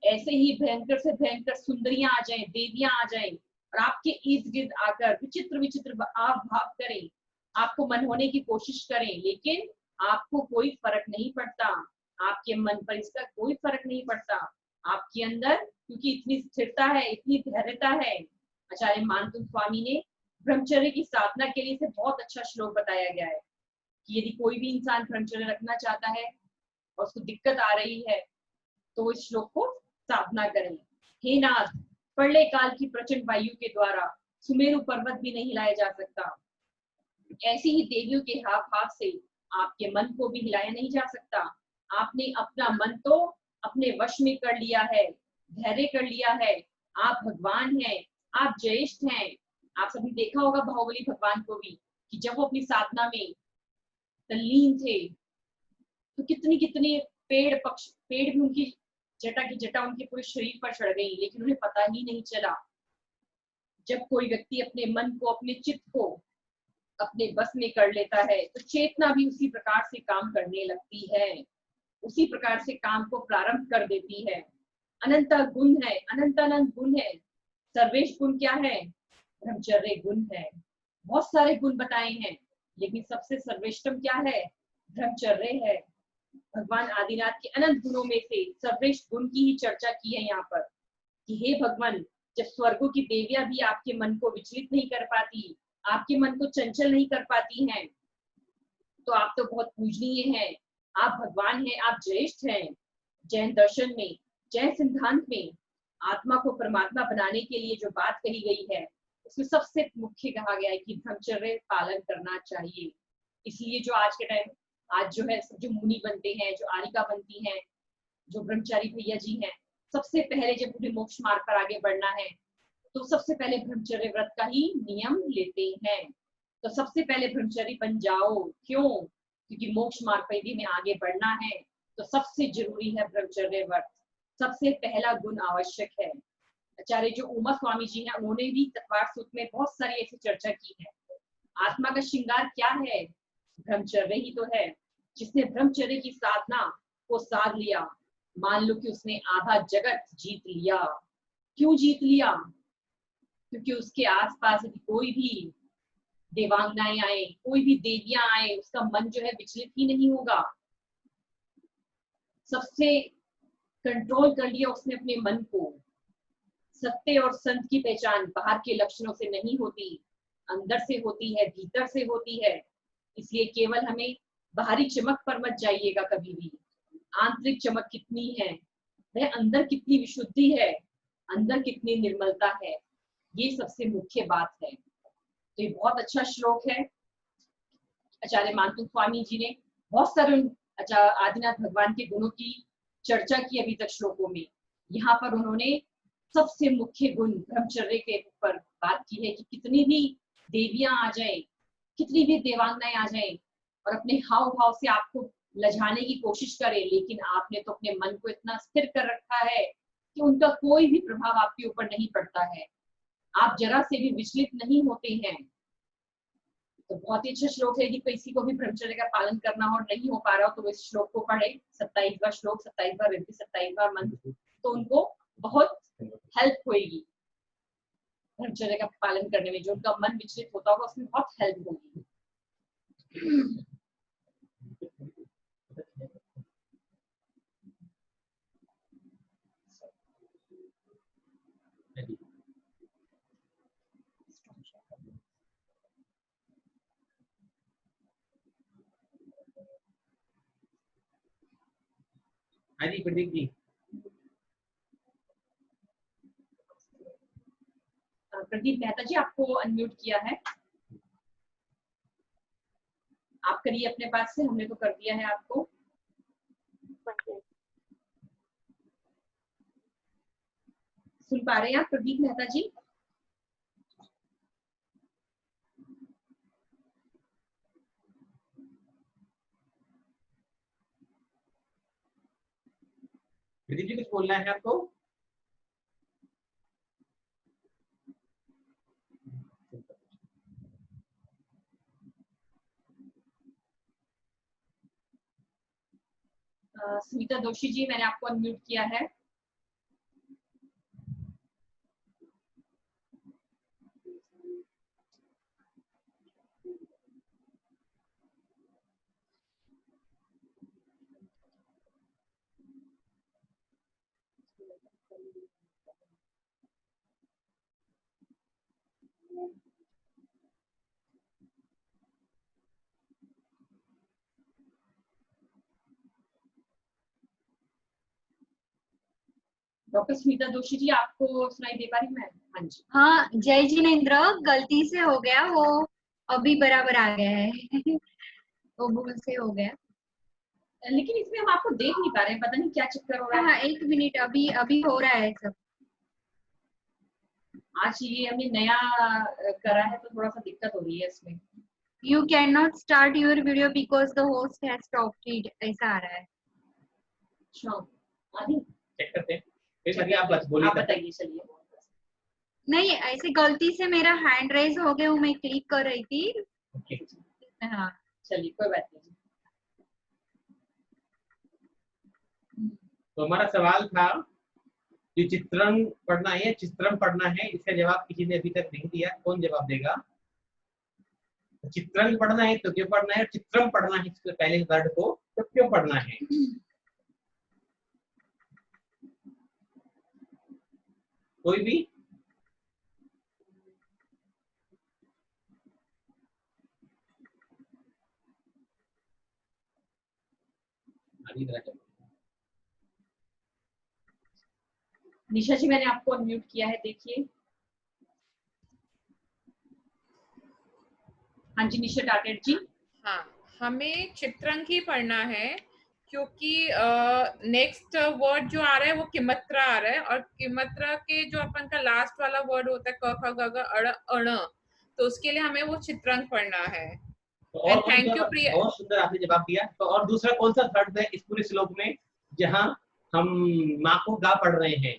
ऐसे ही भयंकर से भयंकर सुंदरियां आ जाएं, देवियां आ जाएं और आपके इर्द गिर्द आकर विचित्र विचित्र आव भाव करें, आपको मन होने की कोशिश करें, लेकिन आपको कोई फर्क नहीं पड़ता, आपके मन पर इसका कोई फर्क नहीं पड़ता। आपके अंदर क्योंकि इतनी स्थिरता है, इतनी धैर्यता है। आचार्य मानतुंग स्वामी ने ब्रह्मचर्य की साधना के लिए इसे बहुत अच्छा श्लोक बताया गया है कि यदि कोई भी इंसान ब्रह्मचर्य रखना चाहता है और उसको दिक्कत आ रही है तो इस श्लोक को साधना करें। हे नाथ, प्रलय काल की प्रचंड वायु के द्वारा सुमेरु पर्वत भी नहीं हिलाया जा सकता, ऐसी ही देवियों के हाव भाव से आपके मन को भी हिलाया नहीं जा सकता। आपने अपना मन तो अपने वश में कर लिया है, धैर्य कर लिया है। आप भगवान हैं, आप ज्येष्ठ हैं। आप सभी देखा होगा बाहुबली भगवान को भी कि जब वो अपनी साधना में तल्लीन थे तो कितनी कितनी पेड़ भी उनकी जटा की जटा उनके पूरे शरीर पर चढ़ गई, लेकिन उन्हें पता ही नहीं चला। जब कोई व्यक्ति अपने मन को, अपने चित्त को अपने बस में कर लेता है तो चेतना भी उसी प्रकार से काम करने लगती है, उसी प्रकार से काम को प्रारंभ कर देती है। अनंत गुण है, अनंत गुण है। सर्वेश गुण क्या है? ब्रह्मचर्य गुण है। बहुत सारे गुण बताए हैं, लेकिन सबसे सर्वेष्टम क्या है? ब्रह्मचर्य है। भगवान आदिनाथ के अनंत गुणों में से सर्वेष्ठ गुण की ही चर्चा की है यहाँ पर कि हे भगवान, जब स्वर्गों की देवियां भी आपके मन को विचलित नहीं कर पाती, आपके मन को चंचल नहीं कर पाती हैं, तो आप तो बहुत पूजनीय हैं। आप भगवान हैं, आप ज्येष्ठ हैं। जैन दर्शन में, जैन सिद्धांत में आत्मा को परमात्मा बनाने के लिए जो बात कही गई है उसमें सबसे मुख्य कहा गया है कि ब्रह्मचर्य पालन करना चाहिए। इसलिए जो आज के टाइम, आज जो है जो मुनि बनते हैं, जो आरिका बनती हैं, जो ब्रह्मचारी भैया जी हैं, सबसे पहले जब उन्हें मोक्ष मार्ग पर आगे बढ़ना है तो सबसे पहले ब्रह्मचर्य व्रत का ही नियम लेते हैं। तो सबसे पहले ब्रह्मचारी बन जाओ। क्यों? क्योंकि मोक्ष मार्ग पर यदि में आगे बढ़ना है तो सबसे जरूरी है ब्रह्मचर्य व्रत। सबसे पहला गुण आवश्यक है। आचार्य जो उमा स्वामी जी हैं, उन्होंने भी तत्वार सूत्र में बहुत सारी ऐसी चर्चा की है। आत्मा का श्रृंगार क्या है? ब्रह्मचर्य ही तो है। जिसने ब्रह्मचर्य की साधना को साध लिया, मान लो कि उसने आधा जगत जीत लिया। क्यों जीत लिया? क्योंकि उसके आसपास यदि कोई भी देवांगनाएं आए, कोई भी देवियां आए, उसका मन जो है विचलित ही नहीं होगा। सबसे कंट्रोल कर लिया उसने अपने मन को। सत्य और संत की पहचान बाहर के लक्षणों से नहीं होती, अंदर से होती है, भीतर से होती है। इसलिए केवल हमें बाहरी चमक पर मत जाइएगा कभी भी। आंतरिक चमक कितनी है, वह अंदर कितनी विशुद्धि है, अंदर कितनी निर्मलता है, ये सबसे मुख्य बात है। तो ये बहुत अच्छा श्लोक है। आचार्य मानतु स्वामी जी ने बहुत सारे आदिनाथ भगवान के गुणों की चर्चा की अभी तक श्लोकों में। यहाँ पर उन्होंने सबसे मुख्य गुण ब्रह्मचर्य के ऊपर बात की है कि कितनी भी देवियां आ जाएं, कितनी भी देवांगनाएं आ जाएं और अपने हाव भाव से आपको लजाने की कोशिश करें, लेकिन आपने तो अपने मन को इतना स्थिर कर रखा है कि उनका कोई भी प्रभाव आपके ऊपर नहीं पड़ता है। आप जरा से भी विचलित नहीं होते हैं। तो बहुत ही अच्छा श्लोक है कि किसी को भी ब्रह्मचर्य का पालन करना हो और नहीं हो पा रहा हो तो इस श्लोक को पढ़े। 27वां श्लोक, 27वां रिद्धि, 27वां मंत्र, तो उनको बहुत हेल्प होगी ब्रह्मचर्य का पालन करने में। जो उनका मन विचलित होता होगा उसमें बहुत हेल्प होगी। हाँ जी प्रदीप जी। प्रदीप मेहता जी, आपको अनम्यूट किया है, आप करिए अपने पास से। हमने तो कर दिया है आपको। सुन पा रहे हैं आप प्रदीप मेहता जी? प्रदीप जी कुछ बोलना है आपको? सुनीता दोषी जी, मैंने आपको अनम्यूट किया है। डॉक्टर स्मिता जोशी जी, आपको सुनाई दे पा रही मैं? हाँ जी। हाँ, जय जिनेन्द्र, गलती से हो गया वो, अभी बराबर आ गया है। वो भूल से हो गया। लेकिन इसमें हम आपको देख नहीं पा रहे हैं, पता नहीं क्या चक्कर हो रहा हाँ, है। 1 मिनट, अभी अभी हो रहा है सब। आज ये हमने नया करा है तो थोड़ा सा दिक्कत हो रही है इसमें। You cannot start your video because the host has stopped it, ऐसा आ रहा है। अच्छा, आदि चेक करते हैं। फिर बताइए, आप बस बोलिए। आप बताइए, चलिए। नहीं, ऐसे गलती से मेरा हैंड रेज हो गया, मैं क्लिक कर रही थी। ओके, हाँ, चलिए, कोई बात नहीं। तो हमारा सवाल था कि चित्रण पढ़ना है, चित्रम पढ़ना है, इसका जवाब किसी ने अभी तक नहीं दिया। कौन जवाब देगा? चित्रण पढ़ना है तो क्यों पढ़ना है, चित्रम पढ़ना है इसके पहले वर्ड को तो क्यों पढ़ना है? कोई भी? निशा जी, मैंने आपको अनम्यूट किया है, देखिए। हाँ जी, निशा टाटेट जी। हाँ, हमें चित्रंग ही पढ़ना है क्योंकि नेक्स्ट वर्ड जो आ रहा है वो किमत्रा आ रहा है, और किमत्रा के जो अपन का लास्ट वाला वर्ड होता है क ख ग घ अड़ अण, तो उसके लिए हमें वो चित्रंग पढ़ना है। तो और थैंक यू प्रिया। बहुत सुंदर आपने जवाब दिया। तो और दूसरा कौन सा शब्द है इस पूरे श्लोक में जहां हम माँ को गा पढ़ रहे हैं?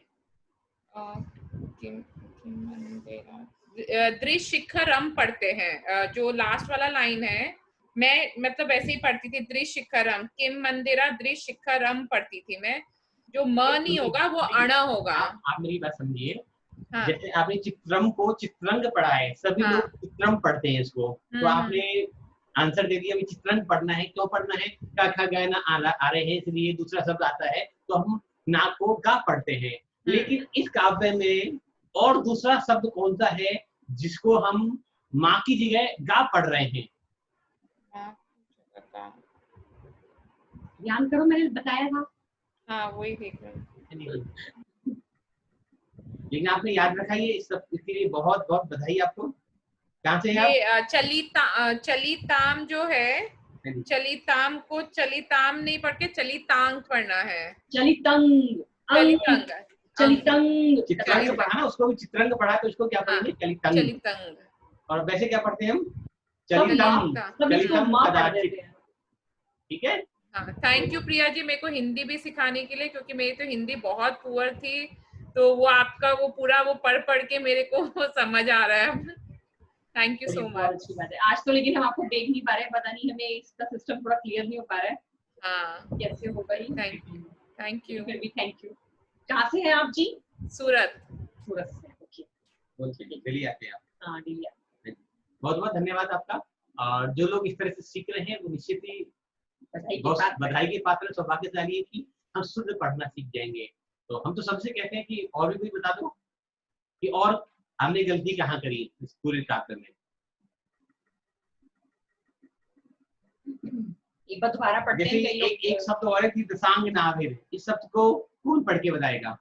दृशिखरम पढ़ते हैं, जो लास्ट वाला लाइन है। मैं मतलब ऐसे ही पढ़ती थी, दृशिखरम, किम मंदिरा दृशिखरम पढ़ती थी मैं। जो म नहीं होगा वो अण होगा। आप मेरी बात समझिए। हाँ। जैसे आपने चित्रम को चित्रंग पढ़ा है, सभी हाँ। लोग चित्रम पढ़ते हैं इसको, तो आपने आंसर दे दिया। चित्रंग पढ़ना है, क्यों पढ़ना है? का खा गाना आ रहे हैं, इसलिए दूसरा शब्द आता है तो हम ना को गा पढ़ते हैं। लेकिन इस काव्य में और दूसरा शब्द कौन सा है जिसको हम माँ की जगह गा पढ़ रहे हैं? ध्यान करो, मैंने बताया था। हाँ, वही देख रहे हैं। लेकिन आपने याद रखा, ये इसके लिए बहुत बहुत बधाई आपको। कहाँ से आप? ये चलिताम जो है, चलिताम को चलिताम नहीं पढ़ के चलितांग पढ़ना है। चलितंग, चलितंग, चलितंग। चित्रंग पढ़ा ना, उसको भी चित्रंग पढ़ा, तो इसको क्या पढ़ेंगे? चलितंग। चलितंग। और वैसे क्या पढ़ते हैं हम? चलितम। चलितम कदाचित। ठीक है। हाँ, थैंक यू प्रिया जी, मेरे को हिंदी भी सिखाने के लिए, क्योंकि मेरी तो हिंदी बहुत पुअर थी, तो वो आपका वो पूरा वो पढ़ के मेरे को समझ आ रहा है। Thank you so much. अच्छी बात है। आज तो लेकिन हम आपको देख नहीं पा रहे हैं, पता नहीं हमें इसका सिस्टम थोड़ा क्लियर नहीं हो पा रहा है। हाँ, कैसे होगा ये? Thank you. फिर भी थैंक यू। कहाँ से हैं आप जी? सूरत। सूरत से। ओके, दिल्ली आते हैं आप? हाँ, दिल्ली। बहुत बहुत धन्यवाद आपका। और जो लोग इस तरह से सीख रहे हैं वो निश्चित ही बधाई के पात्र, सौभाग्यशाली है कि हम शुद्ध पढ़ना सीख जाएंगे। तो हम तो सबसे कहते हैं कि और भी कोई बता दो कि और हमने गलती कहाँ करी इस पूरे काव्य में। एक बार दोबारा पढ़ते हैं। एक शब्द और है कि दशांग नाभिर, इस शब्द को कौन पढ़ के बताएगा?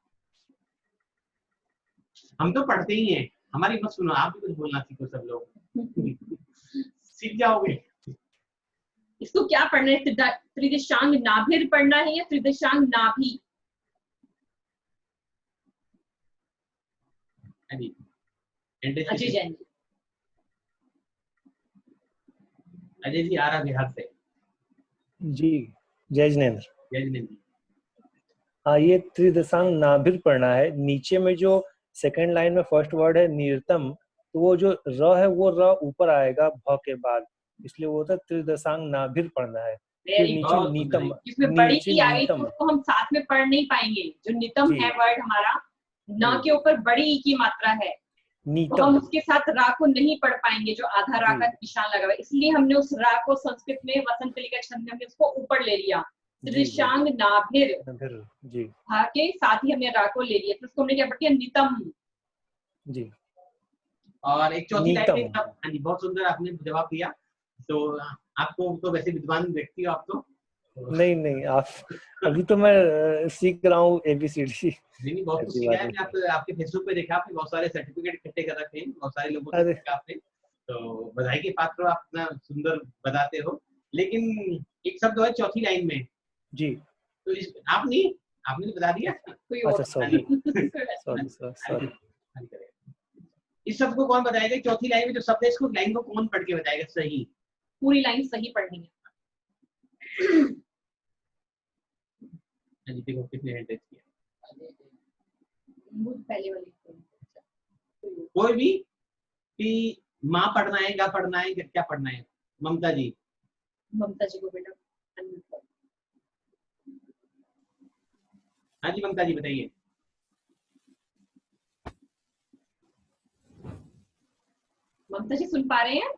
हम तो पढ़ते ही हैं, हमारी मत सुनो, आप भी कुछ बोलना सीखो सब लोग। सीख जाओगे। इसको क्या पढ़ना है? त्रिदशांग नाभिर पढ़ना है या त्रिदशांग नाभि? अजय जैन जी। अजय जी आ रहा बिहार से जी। जय जिनेन्द्र। जय जिनेन्द्र। हाँ, ये त्रिदशांग नाभिर पढ़ना है। नीचे में जो सेकंड लाइन में फर्स्ट वर्ड है निरतम, तो वो जो र है वो र ऊपर आएगा भ के बाद, इसलिए वो होता है त्रिदशांग नाभिर पढ़ना है। फिर नीचे नीतम, इसमें बड़ी की आ गई तो उसको हम साथ में पढ़ नहीं पाएंगे। जो नितम है वर्ड हमारा, न के ऊपर बड़ी ई की मात्रा है, तो हम उसके साथ रा को नहीं पढ़ पाएंगे, जो आधा रा का निशान लगा हुआ है। इसलिए हमने उस रा को संस्कृत में वसंत कलिका छंद में हमने उसको ऊपर ले लिया। त्रिदशांग नाभिर जी, हा के साथ ही हमने रा को ले लिया, तो उसको हमने क्या पढ़ दिया? नितम जी। और एक चौथी लाइन, हाँ जी, बहुत सुंदर आपने जवाब दिया। तो आपको तो वैसे विद्वान व्यक्ति हो आप, तो नहीं नहीं, आप अभी तो मैं सीख रहा हूँ ABCD। नहीं, बहुत कुछ ऐसी सीखा बात है। नहीं। आपने आपके फेसबुक पे देखा, आपने बहुत सारे सर्टिफिकेट इकट्ठे कर रखे हैं, बहुत सारे लोगों से अरे सीखा आपने, तो बधाई के पात्र हो, आप इतना सुंदर बताते हो। लेकिन एक शब्द है चौथी लाइन में, जी, तो आपने तो बता दिया, कोई और अच्छा बता सॉरी दिया। सॉरी। इस शब्द को कौन बताएगा? चौथी लाइन में जो शब्द है, इसको लाइन को कौन पढ़ के बताएगा सही? पूरी लाइन सही पढ़नी है। अजीत को कितने हैंड रेज किया? पहले वाली कोई भी कि माँ पढ़ना है, गा पढ़ना है, क्या पढ़ना है? ममता जी को बेटा unmute करो। हाँ जी ममता जी बताइए। ममता जी सुन पा रहे हैं?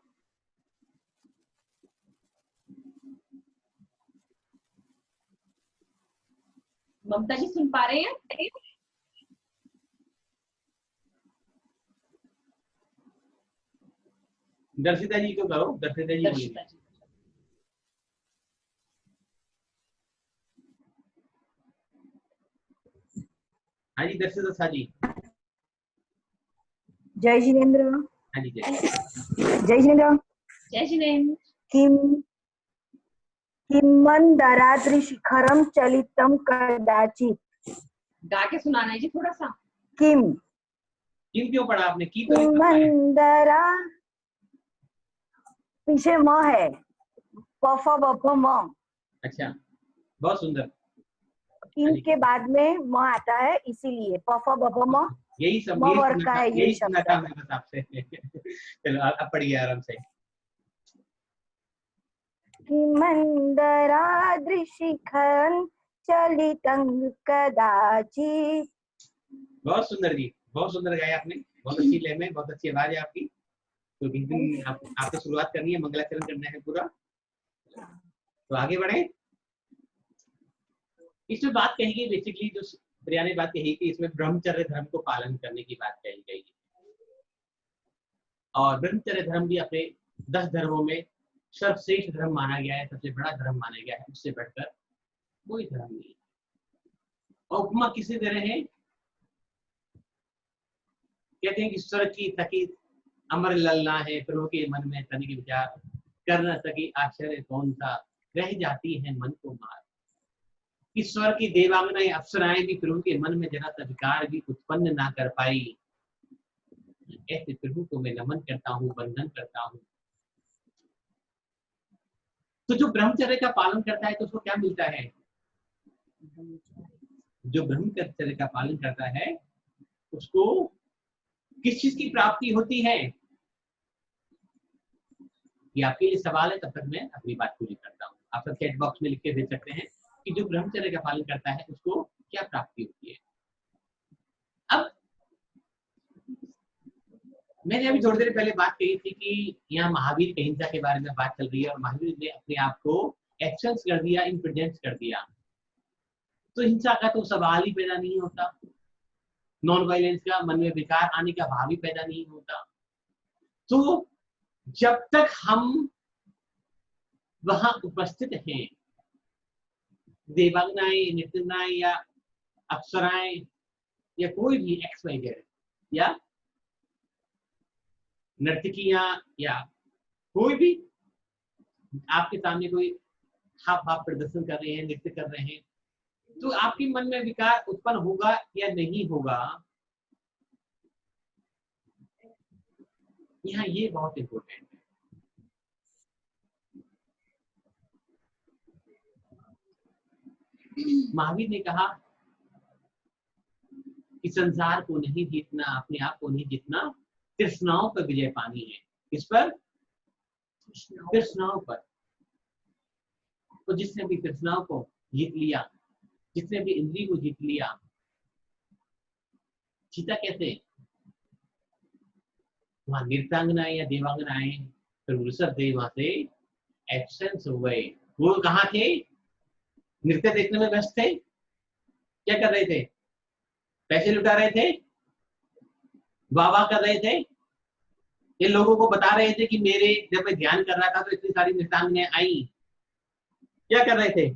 ममता जी सुन पा रहे हैं? दर्शिता जी को करो, दर्शिता जी बोलिए। दर्शिता जी। हाँ जी दर्शिता जी। जय जिनेन्द्र। हाँ जी जय जय जिनेन्द्र। जय जिनेन्द्र। किम किमंदराद्रि शिखरम चलितम कदाचित। गा के सुनाना है जी थोड़ा सा। किम क्यों पढ़ा आपने? की तो नहीं पढ़ा है। किमंदरा पीछे म है, पफ बफ म। अच्छा, बहुत सुंदर। किम के बाद में म आता है, इसीलिए पफ बफ म। यही सब म वर्ग का है ये यही सुनना शब्द। था मैं बस आपसे। चलो अब पढ़िए आराम से। किमंदराद्रि शिखरम चलितम कदाचित। बहुत सुंदर जी, बहुत सुंदर गाया आपने, बहुत अच्छी लय में, बहुत अच्छी आवाज है आपकी। तो जिस दिन आपको शुरुआत करनी है, मंगलाचरण करना है पूरा, तो आगे बढ़े। इसमें बात कही गई बेसिकली, जो प्रिया ने बात कही कि इसमें ब्रह्मचर्य धर्म को पालन करने की बात कही गई है। और ब्रह्मचर्य धर्म भी अपने 10 धर्मों में सर्वश्रेष्ठ धर्म माना गया है, सबसे बड़ा धर्म माना गया है, उससे बढ़कर कोई धर्म नहीं। और उपमा किसे दे रहे हैं? कहते हैं कि स्वर्ग की थकी अमर ललना है, प्रभु के मन में तनिक विचार, कर न सकी आश्चर्य कौन सा, रह जाती है मन को मार। ईश्वर की देवांगनाएं अप्सराएं भी प्रभु के मन में जरा सा विकार भी उत्पन्न ना कर पाई। ऐसे प्रभु को मैं नमन करता हूँ, वंदन करता हूँ। तो जो ब्रह्मचर्य का पालन करता है तो उसको क्या मिलता है? जो ब्रह्मचर्य का पालन करता है उसको किस चीज की प्राप्ति होती है? ये आपके लिए सवाल है, तब तक मैं अपनी बात पूरी करता हूँ। आप सब चैट बॉक्स में लिख के भेज सकते हैं कि जो ब्रह्मचर्य का पालन करता है उसको क्या प्राप्ति होती है। अब मैंने अभी थोड़ी देर पहले बात कही थी कि यहाँ महावीर की हिंसा के बारे में बात चल रही है और महावीर ने अपने आप को एक्शंस कर दिया, इम्प्रेजेंस कर दिया, तो हिंसा का तो सवाल ही पैदा नहीं होता, नॉन वायलेंस का मन में विकार आने का भाव ही पैदा नहीं होता। तो जब तक हम वहां उपस्थित हैं, देवांगनाएं, नृत्यनाएं या अप्सराएं या कोई भी XYZ या नर्तकियां या कोई भी आपके सामने कोई हाव भाव प्रदर्शन कर रहे हैं, नृत्य कर रहे हैं, तो आपके मन में विकार उत्पन्न होगा या नहीं होगा, यहाँ ये बहुत इंपॉर्टेंट है। महावीर ने कहा कि संसार को नहीं जीतना, अपने आप को नहीं जीतना, तृष्णाओं पर विजय पानी है। किस पर? तृष्णाओं पर। तो जिसने भी तृष्णाओं को जीत लिया, जिसने भी इंद्रिय को जीत लिया, जीता कैसे? वहां नृत्यांगनाएं या देवांगनाएं फिर ऋषभ देव वहां से एब्सेंस हो गए। वो कहाँ थे? नृत्य देखने में व्यस्त थे। क्या कर रहे थे? पैसे लुटा रहे थे, वाह कर रहे थे, ये लोगों को बता रहे थे कि मेरे जब मैं ध्यान कर रहा था तो इतनी सारी नृत्यांगनाएं आई। क्या कर रहे थे?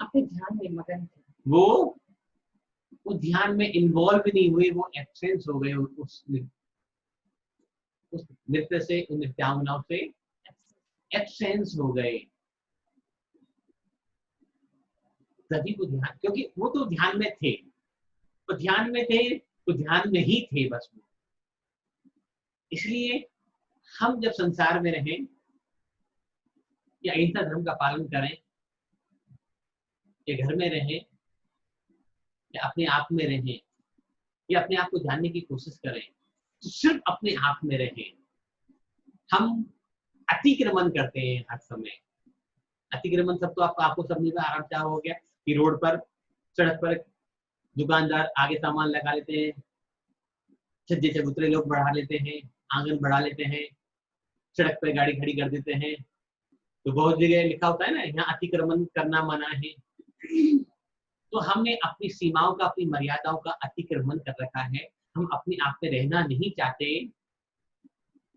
अपने ध्यान में मगन थे। वो ध्यान में इन्वॉल्व नहीं हुए, वो एब्सेंस हो गए उस नृत्य से, उन नृत्यांगनाओं से एब्सेंस हो गए। तभी वो ध्यान, क्योंकि वो तो ध्यान में थे, वो ध्यान में थे, तो ध्यान में ही थे बस वो। इसलिए हम जब संसार में रहें या अहिंसा धर्म का पालन करें, या घर में रहें, या अपने आप में रहें, या अपने आप को जानने की कोशिश करें, तो सिर्फ अपने आप में रहें। हम अतिक्रमण करते हैं हर समय। अतिक्रमण सब तो आपको समझ में आराम से हो गया कि रोड पर, सड़क पर दुकानदार आगे सामान लगा लेते हैं, छज्जे चबूतरे लोग बढ़ा लेते हैं, आंगन बढ़ा लेते हैं, सड़क पर गाड़ी खड़ी कर देते हैं। तो बहुत जगह लिखा होता है ना, यहाँ अतिक्रमण करना मना है। तो हमने अपनी सीमाओं का, अपनी मर्यादाओं का अतिक्रमण कर रखा है। हम अपने आप में रहना नहीं चाहते,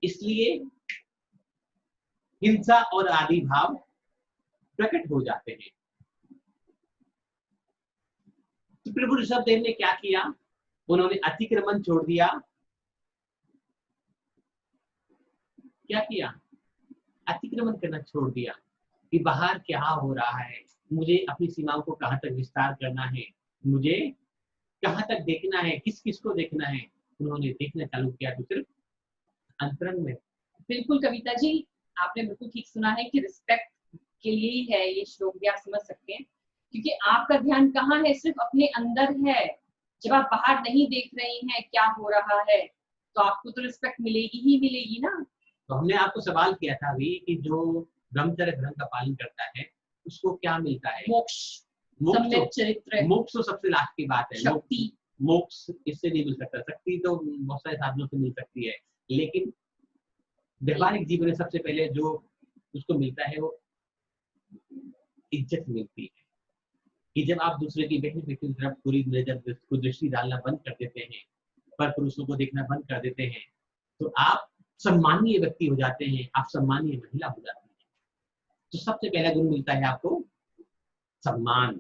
इसलिए हिंसा और आदि भाव प्रकट हो जाते हैं। तो प्रभु ऋषभदेव ने क्या किया? उन्होंने अतिक्रमण छोड़ दिया। क्या किया? अतिक्रमण करना छोड़ दिया कि बाहर क्या हो रहा है, मुझे अपनी सीमाओं को कहां तक विस्तार करना है, मुझे कहां तक देखना है, किस किस को देखना है। उन्होंने देखना चालू किया तो सिर्फ अंतरंग में। बिल्कुल कविता जी, आपने बिल्कुल ठीक सुना है कि रिस्पेक्ट के लिए ही है ये श्लोक, भी आप समझ सकते हैं, क्योंकि आपका ध्यान कहाँ है? सिर्फ अपने अंदर है। जब आप बाहर नहीं देख रही हैं क्या हो रहा है, तो आपको तो रिस्पेक्ट मिलेगी ही मिलेगी ना। तो हमने आपको सवाल किया था अभी कि जो ब्रह्मचर्य धर्म का पालन करता है उसको क्या मिलता है? मोक्ष, सम्यक चरित्र, मोक्ष तो सबसे लास्ट की बात है। शक्ति, मोक्ष इससे नहीं मिल सकता। शक्ति तो बहुत सारे साधनों से मिल सकती है, लेकिन व्यवहारिक जीवन में सबसे पहले जो उसको मिलता है वो इज्जत मिलती है। कि जब आप दूसरे की बहन बेटी की तरफ पूरी नजर को दृष्टि डालना बंद कर देते हैं, पर पुरुषों को देखना बंद कर देते हैं, तो आप सम्मानीय व्यक्ति हो जाते हैं, आप सम्मानीय महिला हो जाती हैं। तो सबसे पहला गुण मिलता है आपको सम्मान।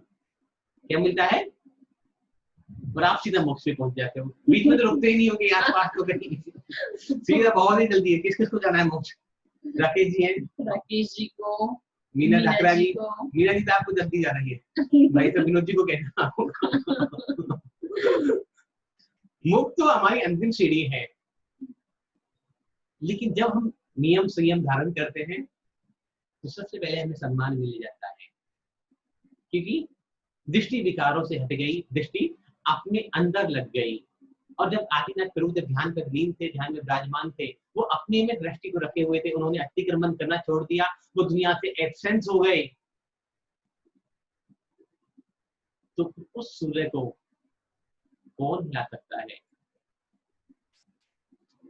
क्या मिलता है? और आप सीधा मोक्ष पे पहुंच जाते हो। बीच में तो रुकते ही नहीं होंगे आसपास तो कहीं, सीधा बहुत ही जल्दी है। किस किस को जाना है मोक्ष? राकेश जी हैं, राकेश जी को, मीना ठाकरा जी को। मीना जी तो आपको जल्दी जा रही है भाई, तो विनोद जी को कहना। मुक्त तो हमारी अंतिम सीढ़ी है, लेकिन जब हम नियम संयम धारण करते हैं तो सबसे पहले हमें सम्मान मिल जाता है, क्योंकि दृष्टि विकारों से हट गई, दृष्टि अपने अंदर लग गई। और जब आदिनाथ प्रभु जब ध्यान पर लीन थे, ध्यान में विराजमान थे, वो अपने में दृष्टि को रखे हुए थे। उन्होंने अतिक्रमण करना छोड़ दिया, वो दुनिया से एब्सेंस हो गए। तो उस सूर्य को कौन हिला सकता है?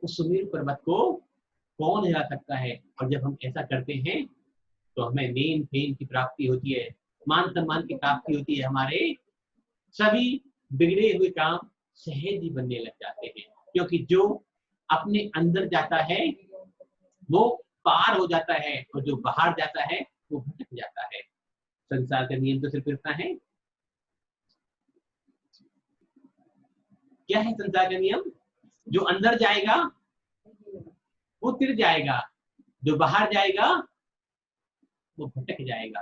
उस सुमेरु पर्वत को कौन हिला सकता है? और जब हम ऐसा करते हैं तो हमें नेम फेम की प्राप्ति होती है, मान सम्मान की प्राप्ति होती है। हमारे सभी बिगड़े हुए काम सहज ही बनने लग जाते हैं, क्योंकि जो अपने अंदर जाता है वो पार हो जाता है, और जो बाहर जाता है वो भटक जाता है। संसार का नियम तो सिर्फ इतना है। क्या है संसार का नियम? जो अंदर जाएगा वो तिर जाएगा, जो बाहर जाएगा वो भटक जाएगा।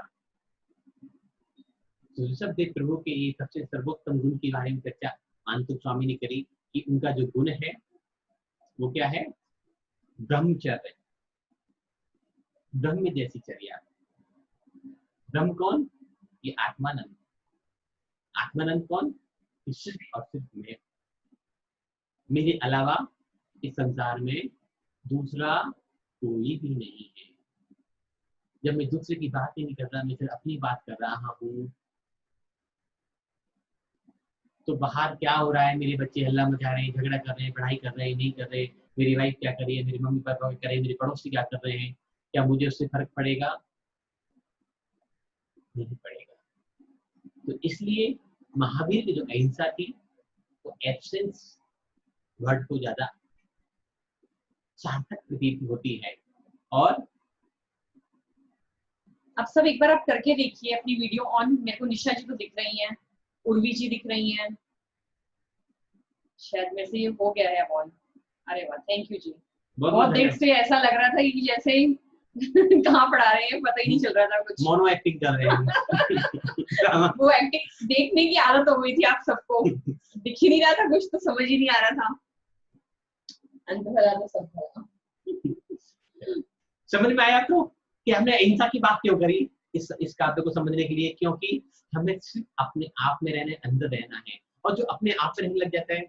तो ऋषभदेव प्रभु के ये सबसे सर्वोत्तम गुण के बारे में चर्चा आंतुक स्वामी ने करी कि उनका जो गुण है वो क्या है? ब्रह्मचर्य, ब्रह्म जैसी चर्या। ब्रह्म कौन? ये आत्मानंद। आत्मानंद कौन? सिर्फ और सिर्फ मैं, मेरे अलावा इस संसार में दूसरा कोई भी नहीं है। जब मैं दूसरे की बात ही नहीं कर रहा, मैं सिर्फ अपनी बात कर रहा हूँ, तो बाहर क्या हो रहा है? मेरे बच्चे हल्ला मचा रहे हैं, झगड़ा कर रहे हैं, पढ़ाई कर रहे हैं, नहीं कर रहे, मेरी वाइफ क्या कर रही है, मेरे मम्मी पापा क्या कर रहे हैं, मेरे पड़ोसी क्या कर रहे हैं, क्या मुझे उससे फर्क पड़ेगा? नहीं पड़ेगा। तो इसलिए महावीर की जो अहिंसा थी वो एब्सेंस वर्ड को ज्यादा सार्थक प्रतीत होती है, और अब सब एक बार आप करके देखिए अपनी वीडियो ऑन। मेरे को निशा जी तो दिख रही हैं, उर्वी जी दिख रही हैं, शायद मेरे से ये हो गया है ऑन। अरे वाह, थैंक यू जी। बहुत देर से ऐसा लग रहा था कि जैसे ही कहाँ पढ़ा रहे हैं, पता ही नहीं चल रहा था कुछ। मोनो एक्टिंग कर रहे हैं। वो एक्टिंग देखने की आदत हो गई थी आप सबको, दिख ही नहीं रहा था कुछ, तो समझ ही नहीं आ रहा था। अंत भला तो सब भला। समझ में आया आपको कि हमने अहिंसा की बात क्यों करी? इस काव्य को समझने के लिए, क्योंकि हमें सिर्फ अपने आप में रहने, अंदर रहना है। और जो अपने आप में रहने लग जाता है,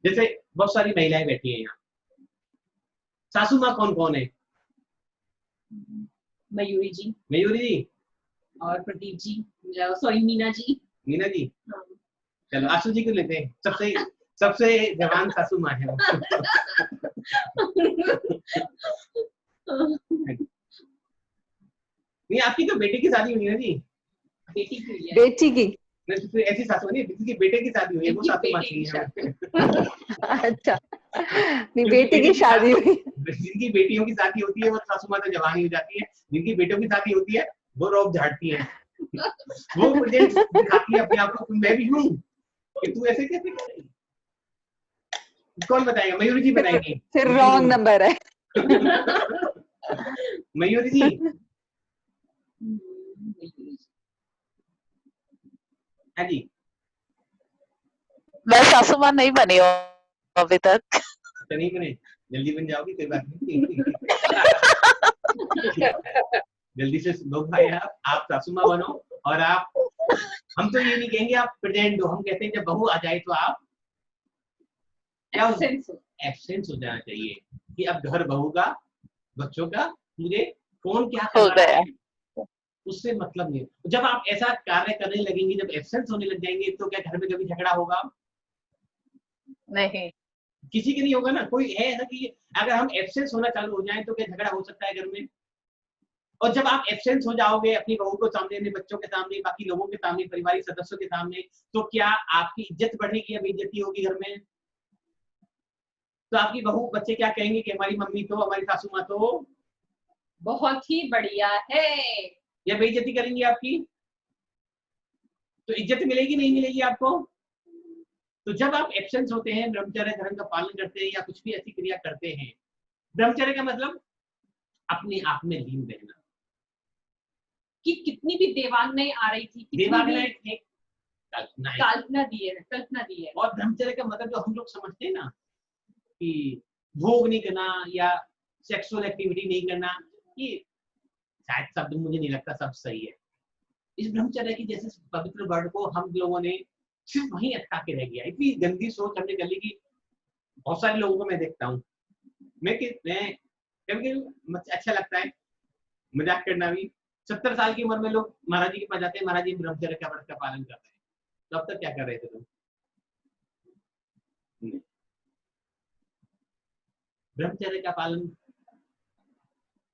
जैसे बहुत सारी महिलाएं बैठी हैं यहाँ, सासू माँ कौन कौन है? मयूरी जी। मयूरी जी और प्रदीप जी, सॉरी मीना जी। मीना जी। हाँ। चलो आशु जी को लेते हैं, सबसे जवान सासू माँ है वो। नहीं, आपकी तो बेटे की शादी हुई है ना जी? बेटी की हुई है। बेटी की। ऐसी सासू नहीं, किसी के बेटे की शादी हुई है, वो सासू माँ चाहिए। अच्छा, नहीं बेटी की शादी हुई। जिनकी बेटियों की शादी होती है वो सासू माँ तो जवान ही हो जाती है, जिनकी बेटों की शादी होती है वो रोब झाड़ती है, वो प्रेजेंट दिखाती है अपने आप को, मैं भी हूँ कि तू ऐसे कैसे कर रही? कौन बताएगा? मयूरी जी बताएंगी। फिर रॉन्ग नंबर है। मयूरी जी। हाँ जी। मैं सासू माँ नहीं बनी हूँ अभी तक। अच्छा, नहीं बने? जल्दी बन जाओगी, कोई बात नहीं। जल्दी से लोग भाई, आप सासू माँ बनो। और आप, हम तो ये नहीं कहेंगे आप प्रेजेंट हो, हम कहते हैं जब बहू आ जाए तो आप क्या एब्सेंस हो जाना चाहिए कि अब घर बहू का, बच्चों का, मुझे कौन क्या कर रहा है उससे मतलब नहीं। जब आप ऐसा कार्य करने लगेंगे, जब एब्सेंस होने लग जाएंगे, तो क्या घर में कभी झगड़ा होगा? नहीं, किसी के नहीं होगा ना। कोई है ऐसा कि अगर हम एब्सेंस होना चालू हो जाए तो क्या झगड़ा हो सकता है घर में? और जब आप एब्सेंस हो जाओगे अपनी बहू को सामने, अपने बच्चों के सामने, बाकी लोगों के सामने, पारिवारिक सदस्यों के सामने, तो क्या आपकी इज्जत बढ़ेगी या बेइज्जती होगी घर में? तो आपकी बहू बच्चे क्या कहेंगे कि हमारी मम्मी तो, हमारी सासू माँ तो बहुत ही बढ़िया है, या बेइज्जती करेंगी आपकी? तो इज्जत मिलेगी नहीं मिलेगी आपको? तो जब आप एब्सेंस होते हैं, ब्रह्मचर्य धर्म का पालन करते हैं या कुछ भी ऐसी क्रिया करते हैं, ब्रह्मचर्य का मतलब अपने आप में लीन रहना। कि कितनी भी देवांगनाएं आ रही थी, देवांगनाएं कल्पना दी है। और ब्रह्मचर्य का मतलब जो हम लोग समझते हैं ना कि भोग नहीं करना या सेक्सुअल एक्टिविटी नहीं करना, ये शायद शब्द मुझे नहीं लगता सब सही है। इस ब्रह्मचर्य की जैसे पवित्र वर्ड को हम लोगों ने सिर्फ वहीं अटका के रह गया। इतनी गंदी सोच हमने कर ली कि बहुत सारे लोगों को मैं देखता हूँ, मैं कभी अच्छा लगता है मजाक करना भी। 70 साल की उम्र में लोग महाराज जी के पास जाते हैं, महाराज जी ब्रह्मचर्य का व्रत का पालन कर रहे हैं। तो अब तक क्या कर रहे थे तुम? ब्रह्मचर्य का पालन,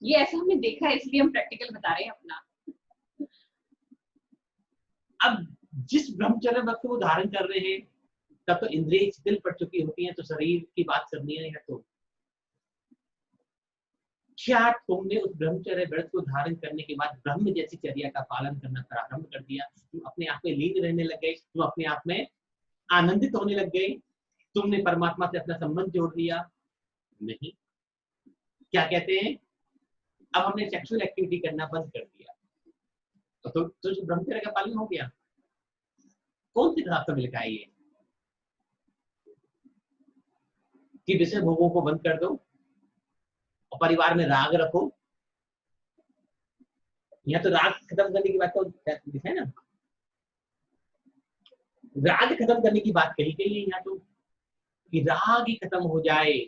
ये ऐसा हमने देखा है, इसलिए हम प्रैक्टिकल बता रहे हैं अपना। अब जिस ब्रह्मचर्य व्रत को धारण कर रहे हैं, तब तो इंद्रिय शिथिल पड़ चुकी होती हैं, तो शरीर की बात करनी है। तो क्या तुमने उस ब्रह्मचर्य व्रत को धारण करने के बाद ब्रह्म जैसी चर्या का पालन करना प्रारंभ कर दिया? तुम अपने आप में लीन रहने लग गए, तुम अपने आप में आनंदित होने लग गए, तुमने परमात्मा से अपना संबंध जोड़ दिया? नहीं। क्या कहते हैं, अब हमने सेक्सुअल एक्टिविटी करना बंद कर दिया, तो ब्रह्मचर्य का पालन हो गया? कौन सी शास्त्र में लिखा है ये कि विषय भोगों को बंद कर दो और परिवार में राग रखो? यहाँ तो राग खत्म करने की बात तो लिखा है ना, राग खत्म करने की बात कही गई है यहाँ तो, कि राग ही खत्म हो जाए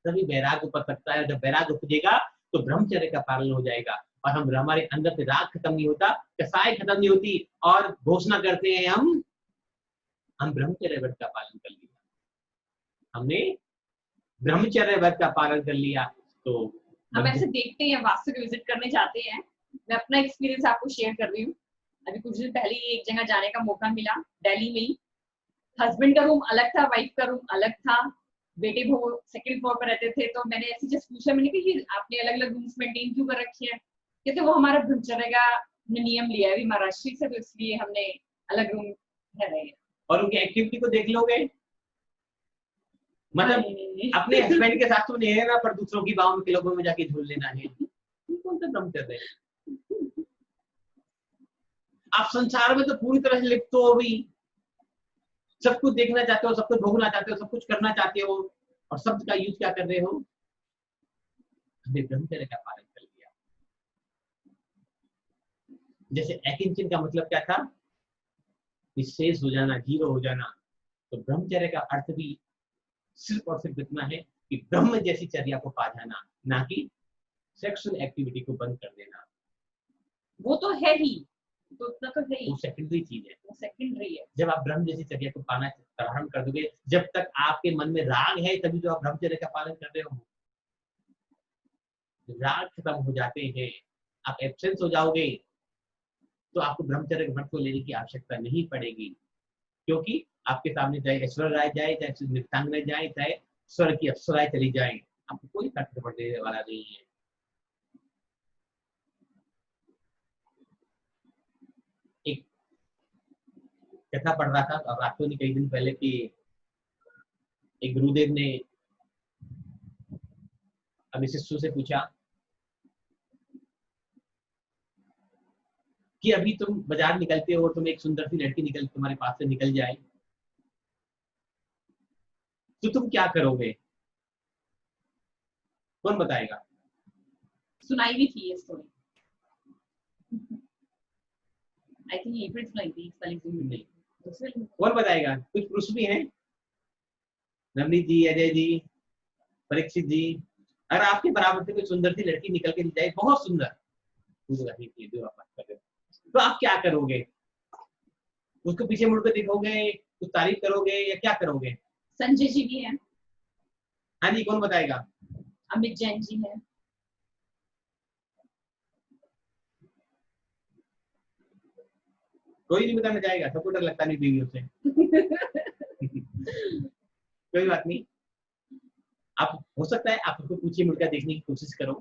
तभी वैराग उपज सकता है। जब वैराग उपजेगा तो ब्रह्मचर्य का पालन हो जाएगा। और हम, हमारे अंदर से राग खत्म नहीं होता, कसाई खत्म नहीं होती, और घोषणा करते हैं हम ब्रह्मचर्य व्रत का पालन कर लिया, हमने ब्रह्मचर्य व्रत का पालन कर लिया। तो हम ऐसे देखते हैं, वास्तु विजिट करने जाते हैं। मैं अपना एक्सपीरियंस आपको शेयर कर रही हूँ। अभी कुछ दिन पहले ही एक जगह जाने का मौका मिला, दिल्ली में ही। हस्बैंड का रूम अलग था, वाइफ का रूम अलग था, बेटे वो सेकंड फ्लोर पर रहते थे। तो मैंने ऐसे जस्ट पूछा, मैंने कहा ये आपने अलग अलग रूम्स मेंटेन क्यों कर रखे हैं? कहते वो हमारा ब्रह्मचर्य का नियम लिया है अभी महाराष्ट्र से, तो इसलिए हमने अलग रूम रह रहे हैं। और उनकी एक्टिविटी को देख लोगे, मतलब अपने हस्बैंड के साथ तो नहीं है ना, पर दूसरों की बाहों के लोगों में जाके झूल लेना है, कौन सा ब्रह्मचर्य है? आप संसार में तो पूरी तरह से लिप्त हो भी, सब कुछ देखना चाहते हो, सब कुछ भोगना चाहते हो, सब कुछ करना चाहते हो, और शब्द का यूज क्या कर रहे हो? हमने ब्रह्मचर्य का पालन कर लिया। जैसे एकिंचन का मतलब क्या था? निःशेष हो जाना, जीरो हो जाना। तो ब्रह्मचर्य का अर्थ भी सिर्फ और सिर्फ इतना है कि ब्रह्म जैसी चर्या को पा जाना, ना कि सेक्सुअल एक्टिविटी को बंद कर देना। वो तो है ही, तो उतना तो है ही, वो सेकेंडरी चीज है, वो सेकेंडरी है। जब आप ब्रह्म जैसी चर्या को पाना प्रारंभ कर दोगे, जब तक आपके मन में राग है तभी तो आप ब्रह्मचर्य का पालन कर रहे हो। राग खत्म हो जाते हैं, आप एब्सेंस हो जाओगे, तो आपको ब्रह्मचर्य व्रत को लेने की आवश्यकता नहीं पड़ेगी, क्योंकि आपके सामने चाहे ऐश्वर्य राय जाए, चाहे नृत्यांगना जाए, चाहे स्वर की अप्सराएं चली जाए, आपको कोई फर्क पड़ने वाला नहीं है। एक कथा पढ़ रहा था और रातों ने कई दिन पहले कि एक गुरुदेव ने अपने शिष्यों से पूछा कि अभी तुम बाजार निकलते हो, तुम एक सुंदर सी लड़की निकल तुम्हारे पास से निकल जाए, तो तुम क्या करोगे? कौन बताएगा? सुनाई भी थी ये स्टोरी, आई थिंक एप्रिल सुनाई थी इस वाली Zoom में। कौन बताएगा? कुछ पुरुष भी हैं? नवनीत जी, अजय जी, परीक्षित जी, अगर आपके बराबर से कोई सुंदर सी लड़की निकल के जाए, बहुत सुंदर, तो आप क्या करोगे? उसको पीछे मुड़कर देखोगे, कुछ तारीफ करोगे, या क्या करोगे? संजय जी भी हैं। हाँ जी, कौन बताएगा? अमित जैन जी हैं। कोई नहीं बताना चाहेगा, सबको डर लगता नहीं बीवियों से। कोई बात नहीं, आप हो सकता है आप उसको पीछे मुड़कर देखने की कोशिश करो,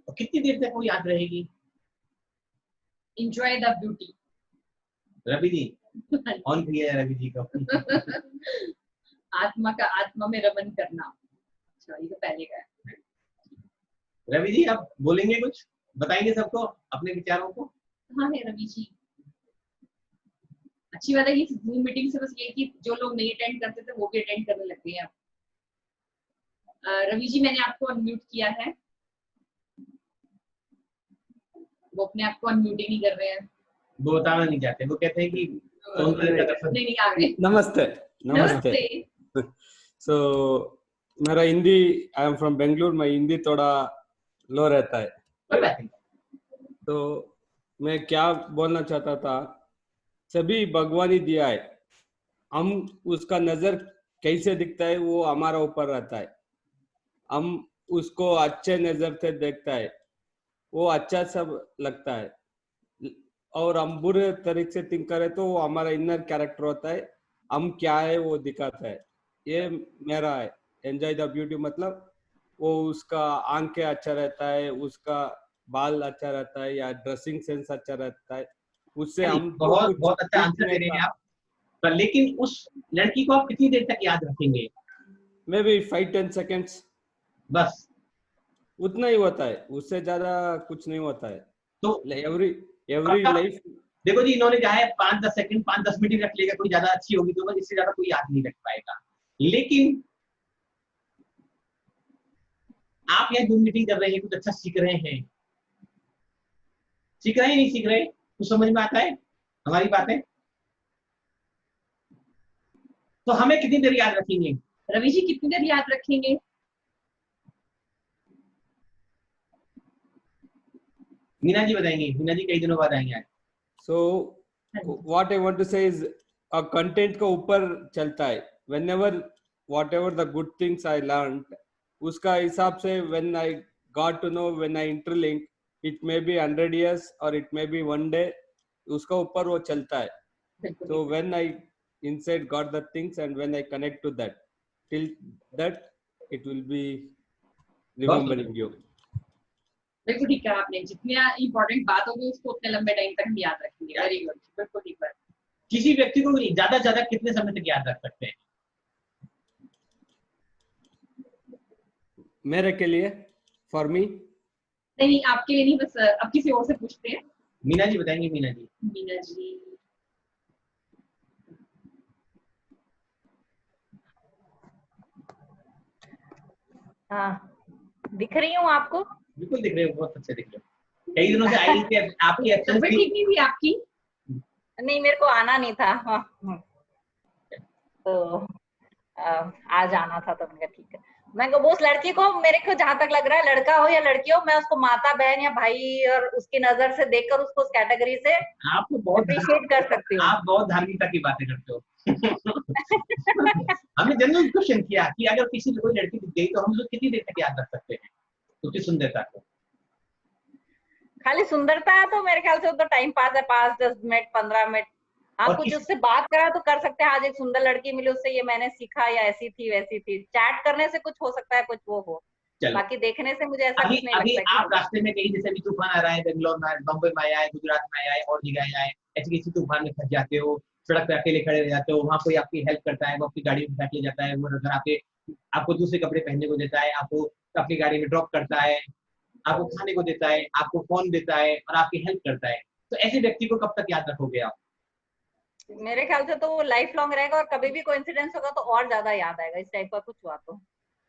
और कितनी देर तक वो याद रहेगी? Enjoy the beauty। Ravi ji on किया है, रवि जी को। आत्मा का आत्मा में रमन करना, अच्छा ये तो पहले का है। रवि जी आप बोलेंगे, कुछ बताएंगे सबको अपने विचारों को? हाँ है रवि जी। अच्छी बात है कि Zoom मीटिंग से बस ये कि जो लोग नहीं अटेंड करते थे वो भी अटेंड करने लग गए हैं। रवि जी मैंने आपको अनम्यूट किया है, वो अपने आप को अनम्यूट ही नहीं कर रहे हैं। वो बताना नहीं चाहते, वो कहते हैं कि नहीं आ गए। नमस्ते नमस्ते। सो मेरा Hindi, I am from Bengaluru, मैं हिंदी थोड़ा लो रहता है, तो मैं क्या बोलना चाहता था, सभी भगवान ही दिया है, हम उसका नजर कैसे दिखता है वो हमारा ऊपर रहता है। हम उसको अच्छे नजर से देखता है, वो अच्छा सब लगता है, और हम बुरे तरीके से थिंक करें तो वो हमारा इनर कैरेक्टर होता है, हम क्या है वो दिखाता है। ये मेरा है एंजॉय द ब्यूटी, मतलब वो उसका आंखें अच्छा रहता है, उसका बाल अच्छा रहता है, या ड्रेसिंग सेंस अच्छा रहता है, उससे हम बहुत बहुत अच्छा आंसर दे रहे हैं आप। पर लेकिन उस लड़की को आप कितनी देर तक याद रखेंगे? मे बी 5-10 सेकेंड्स, बस उतना ही होता है, उससे ज्यादा कुछ नहीं होता है। तो एवरी लाइफ, देखो जी, इन्होंने कहा है 5-10 सेकंड, 5-10 मिनट रख लेगा, कोई ज्यादा अच्छी होगी तो बस, इससे ज्यादा कोई याद नहीं रख पाएगा। लेकिन आप यहाँ Zoom मीटिंग कर रहे हैं, कुछ अच्छा सीख रहे हैं, सीख रहे हैं नहीं सीख रहे, कुछ समझ में आता है हमारी बातें, तो हमें कितनी देर याद रखेंगे? रवि जी कितनी देर याद रखेंगे? मीना जी बताएंगे, मीना जी कई दिनों बाद आएंगे आज। So what I want to say is content के ऊपर चलता है, whenever whatever the good things I learned, उसका हिसाब से when I got to know, when I interlink, it may be 100 years और इट मे बी 1 day, उसका ऊपर वो चलता है। so when I inside got the things and when I connect to that, till that it will be remembering you. बिल्कुल ठीक कहा आपने, जितनी इंपॉर्टेंट बात होगी उसको उतने लंबे टाइम तक हम याद रखेंगे। वेरी गुड, बिल्कुल ठीक बात। किसी व्यक्ति को ज्यादा से ज्यादा कितने समय तक याद रख सकते हैं? मेरे के लिए, for me, नहीं, आपके लिए नहीं, बस अब किसी और से पूछते हैं। मीना जी बताएंगे। मीना जी। मीना जी। हाँ, दिख रही हूँ आपको? बिल्कुल दिख रहे हो, बहुत अच्छे दिख रहे हो। कई दिनों से आई नहीं थी, आपकी एब्सेंस तबीयत ठीक नहीं हुई आपकी? नहीं, मेरे को आना नहीं था। हाँ, तो आज आना था, तो मैंने कहा ठीक है। मैं वो उस लड़की को, मेरे को जहां तक लग रहा है, लड़का हो या लड़की हो, मैं उसको माता, बहन या भाई और उसकी नजर से देखकर उसको उस कैटेगरी से आपको बहुत अप्रिशिएट कर सकती हूँ। आप बहुत धार्मिकता की बातें करते हो। हमने जनरल क्वेश्चन किया कि अगर किसी को कोई लड़की दिख गई तो हम उसको कितनी देर तक याद रख सकते हैं उसकी सुंदरता को? खाली सुंदरता है तो मेरे ख्याल से वो तो टाइम पास है, 5-10 मिनट 15 मिनट। हाँ, कुछ उससे बात करा तो कर सकते हैं, आज एक सुंदर लड़की मिली, उससे ये मैंने सीखा, या ऐसी थी वैसी थी। चैट करने से कुछ हो सकता है, कुछ वो हो, बाकी देखने से मुझे ऐसा अभी कुछ नहीं अभी लगता। आप रास्ते में कहीं, जैसे अभी तूफान आ रहा है, बेंगलोर में, बम्बई में आया है, गुजरात में आया है, और जगह आया है, ऐसे किसी तूफान में फंस जाते हो, सड़क पे अकेले खड़े रह जाते हो, वहाँ कोई आपकी हेल्प करता है, वो आपकी गाड़ी में बैठ ले जाता है, वो घर आपको दूसरे कपड़े पहनने को देता है, आपको अपनी गाड़ी में ड्रॉप करता है, आपको खाने को देता है, आपको फोन देता है और आपकी हेल्प करता है, तो ऐसे व्यक्ति को कब तक याद रखोगे आप? मेरे ख्याल से तो वो लाइफ लॉन्ग रहेगा, और कभी भी कोइंसिडेंस होगा तो और ज्यादा याद आएगा, इस टाइप का कुछ हुआ तो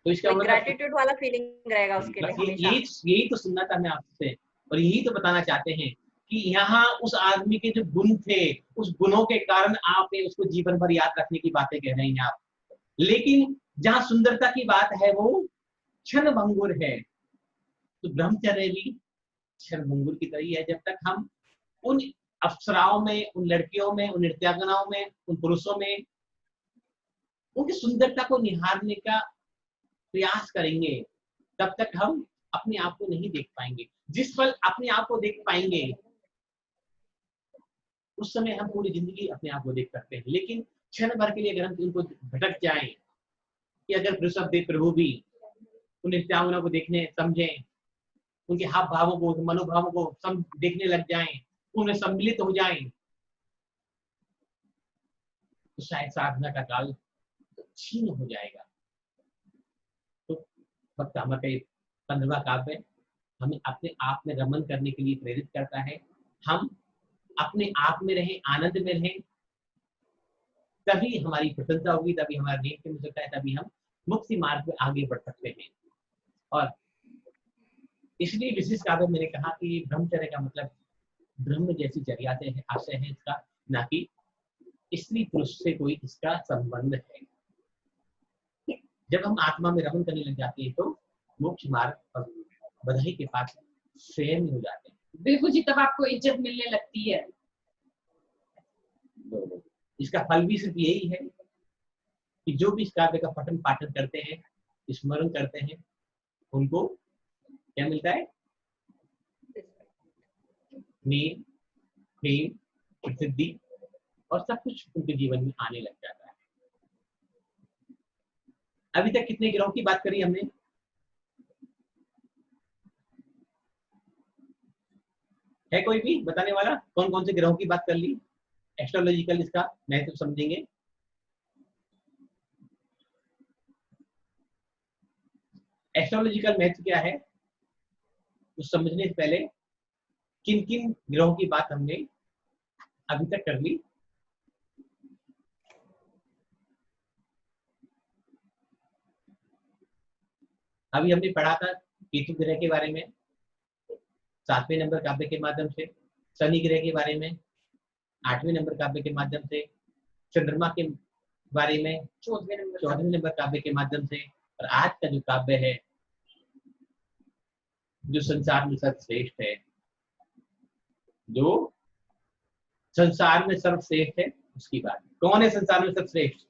इसका मतलब ग्रेटिट्यूड वाला फीलिंग रहेगा उसके लिए हमेशा। यही तो सुनना था मैं आपसे, और यही तो बताना चाहते हैं कि यहाँ उस आदमी के जो गुण थे, उस गुणों के कारण आपने उसको जीवन भर याद रखने की बातें कह रहे हैं आप। लेकिन जहाँ सुंदरता की बात है वो क्षण भंगुर है, तो ब्रह्मचर्य भी क्षण भंगुर की तरह ही है। जब तक हम उन अप्सराओं में, उन लड़कियों में, उन नृत्यांगनाओं में, उन पुरुषों में उनकी सुंदरता को निहारने का प्रयास करेंगे, तब तक हम अपने आप को नहीं देख पाएंगे। जिस पल अपने आप को देख पाएंगे उस समय हम पूरी जिंदगी अपने आप को देख सकते हैं। लेकिन क्षण भर के लिए अगर हम उनको भटक जाएं, कि अगर ऋषभदेव प्रभु भी उन नृत्यांगनाओं को देखने, समझें, उनके हाव भावों को, मनोभावों को देखने लग जाएं, उनमें सम्मिलित हो जाएं, तो शायद साधना का काल छीन हो जाएगा। तो भक्त हमर का 15वां काव्य हमें अपने आप में रमन करने के लिए प्रेरित करता है। हम अपने आप में रहें, आनंद में रहें, तभी हमारी प्रसन्नता होगी, तभी हमारा नेत्र मिल सकता है, तभी हम मुक्ति मार्ग में आगे बढ़ सकते हैं। और इसलिए विशिष्ट काव्य मैंने कहा कि ब्रह्मचर्य का मतलब ब्रह्म जैसी चर्या से है, आशय है इसका, ना कि स्त्री पुरुष से कोई इसका संबंध है। जब हम आत्मा में रमन करने लग जाते हैं तो मोक्ष मार्ग और बधाई के पास स्वयं हो जाते हैं। बिल्कुल जी, तब आपको इज्जत मिलने लगती है। तो इसका फल भी सिर्फ यही है कि जो भी इस काव्य का पठन पाठन करते हैं, स्मरण करते हैं, उनको क्या मिलता है? नेम, फेम, प्रसिद्धि और सब कुछ उनके जीवन में आने लग जाता है। अभी तक कितने गिरोह की बात करी हमने? है कोई भी बताने वाला कौन कौन से ग्रहों की बात कर ली? एस्ट्रोलॉजिकल इसका महत्व समझेंगे। एस्ट्रोलॉजिकल महत्व क्या है उस समझने से पहले किन किन ग्रहों की बात हमने अभी तक कर ली? अभी हमने पढ़ा था केतु ग्रह के बारे में 7वें नंबर काव्य के माध्यम से, शनि ग्रह के बारे में 8वें नंबर काव्य के माध्यम से, चंद्रमा के बारे में 14वें नंबर काव्य के माध्यम से, और आज का जो काव्य है जो संसार में सर्वश्रेष्ठ है, जो संसार में सर्वश्रेष्ठ है, उसकी बात। कौन है संसार में सर्वश्रेष्ठ?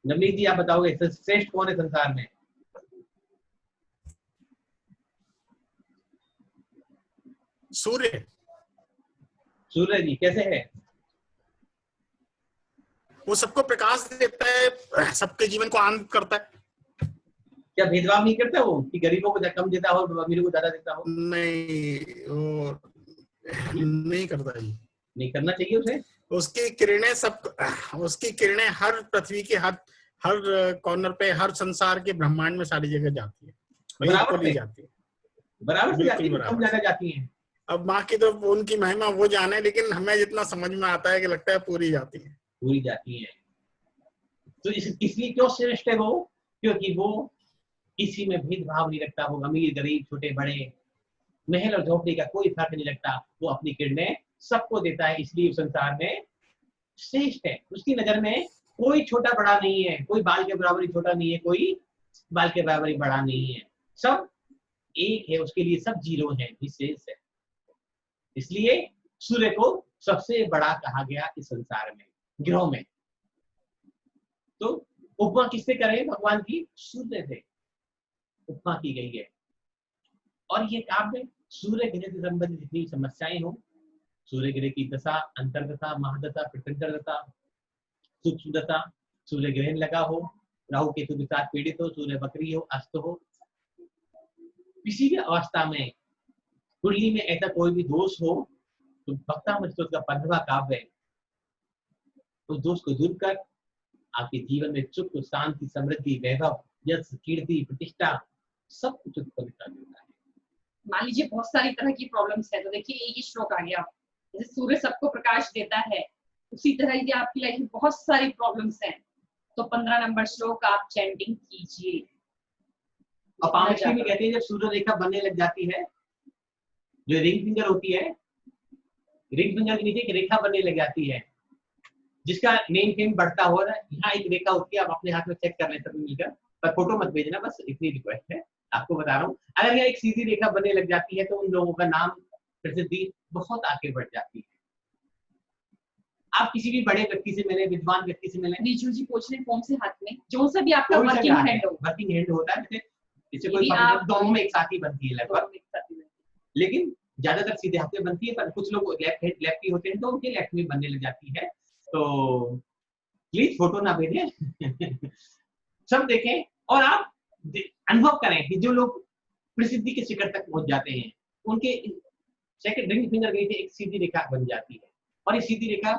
नवनीत जी आप बताओगे सर्वश्रेष्ठ कौन है संसार में? सूर्य। सूर्य जी कैसे है? वो सबको प्रकाश देता है, सबके जीवन को आनंद करता है। क्या भेदभाव नहीं करता वो कि गरीबों को कम देता हो, अमीरों को ज्यादा देता हो? नहीं, वो नहीं करता जी। नहीं करना चाहिए उसे। उसकी किरणें हर पृथ्वी के हर कॉर्नर पे, हर संसार के ब्रह्मांड में सारी जगह जाती है, बराबर जाती है, बराबर से जाती है, बिल्कुल कम ज्यादा जाती है। अब माँ की तो उनकी महिमा वो जाने, लेकिन हमें जितना समझ में आता है कि लगता है पूरी जाती है, पूरी जाती है। तो इसलिए क्यों श्रेष्ठ है वो? क्योंकि वो किसी में भेदभाव नहीं रखता, वो अमीर गरीब छोटे बड़े महल और झोपड़ी का कोई फर्क नहीं लगता, वो अपनी किरणें सबको देता है, इसलिए उस संसार में श्रेष्ठ है। उसकी नजर में कोई छोटा बड़ा नहीं है, कोई बाल के बराबर छोटा नहीं है, कोई बाल के बराबर बड़ा नहीं है, सब एक है, उसके लिए सब जीरो है, विशेष है। इसलिए सूर्य को सबसे बड़ा कहा गया इस संसार में, ग्रहों में। तो उपमा किससे करें भगवान की? सूर्य से उपमा की गई है। और ये काव्य सूर्य ग्रह से संबंधित जितनी समस्याएं हो, सूर्य ग्रह की दशा, अंतर्दशा, महादशा, प्रत्यंतरदशा, सूक्ष्म दशा, सूर्य ग्रहण लगा हो, राहु केतु के साथ पीड़ित हो, सूर्य बकरी हो, अस्त हो, किसी भी अवस्था में कुंडली में ऐसा कोई भी दोष हो, तो भक्तामृत का 15वां काव्य है, उस दोष को दूर कर आपके जीवन में सुख, शांति, समृद्धि, वैभव, यश, कीर्ति, प्रतिष्ठा सब कुछ उत्पन्न कर देता है। मान लीजिए बहुत सारी तरह की प्रॉब्लम्स है, तो देखिए एक ही श्लोक आ गया, जैसे सूर्य सबको प्रकाश देता है, उसी तरह यदि आपकी लाइफ में बहुत सारी प्रॉब्लम्स हैं, तो 15 नंबर श्लोक आप चैंटिंग कीजिए। और पामोक्षी में कहते हैं जब सूर्य रेखा बनने लग जाती है, जो रिंग फिंगर होती है, रिंग फिंगर के नीचे एक रेखा बनने लग जाती है, जिसका नेम फेम बढ़ता हो रहा है। यहाँ एक रेखा होती है, आप अपने हाथ में चेक कर लेते हैं मिलकर, पर फोटो मत भेजना, बस इतनी रिक्वेस्ट है, आपको बता रहा हूँ। अगर यहाँ एक सीधी रेखा बनने लग जाती है तो उन लोगों का नाम, प्रसिद्धि बहुत आगे बढ़ जाती है। आप किसी भी बड़े व्यक्ति से मिले, विद्वान व्यक्ति से मिले, नीचू जी पूछ रहे फोन से हाथ में, जो सा भी आपका वर्किंग हैंड होता है, इससे कोई दोनों में एक साथ ही बनती है लगभग, लेकिन ज्यादातर सीधे हाथ में बनती है, पर कुछ लोग लेफ्टी होते हैं तो उनके लेफ्ट में बनने लग जाती है। तो प्लीज फोटो ना भेजें सब देखें और आप अनुभव करें कि जो लोग प्रसिद्धि के शिखर तक पहुंच जाते हैं, उनके सेकंड रिंग फिंगर के नीचे एक सीधी रेखा बन जाती है, और इस सीधी रेखा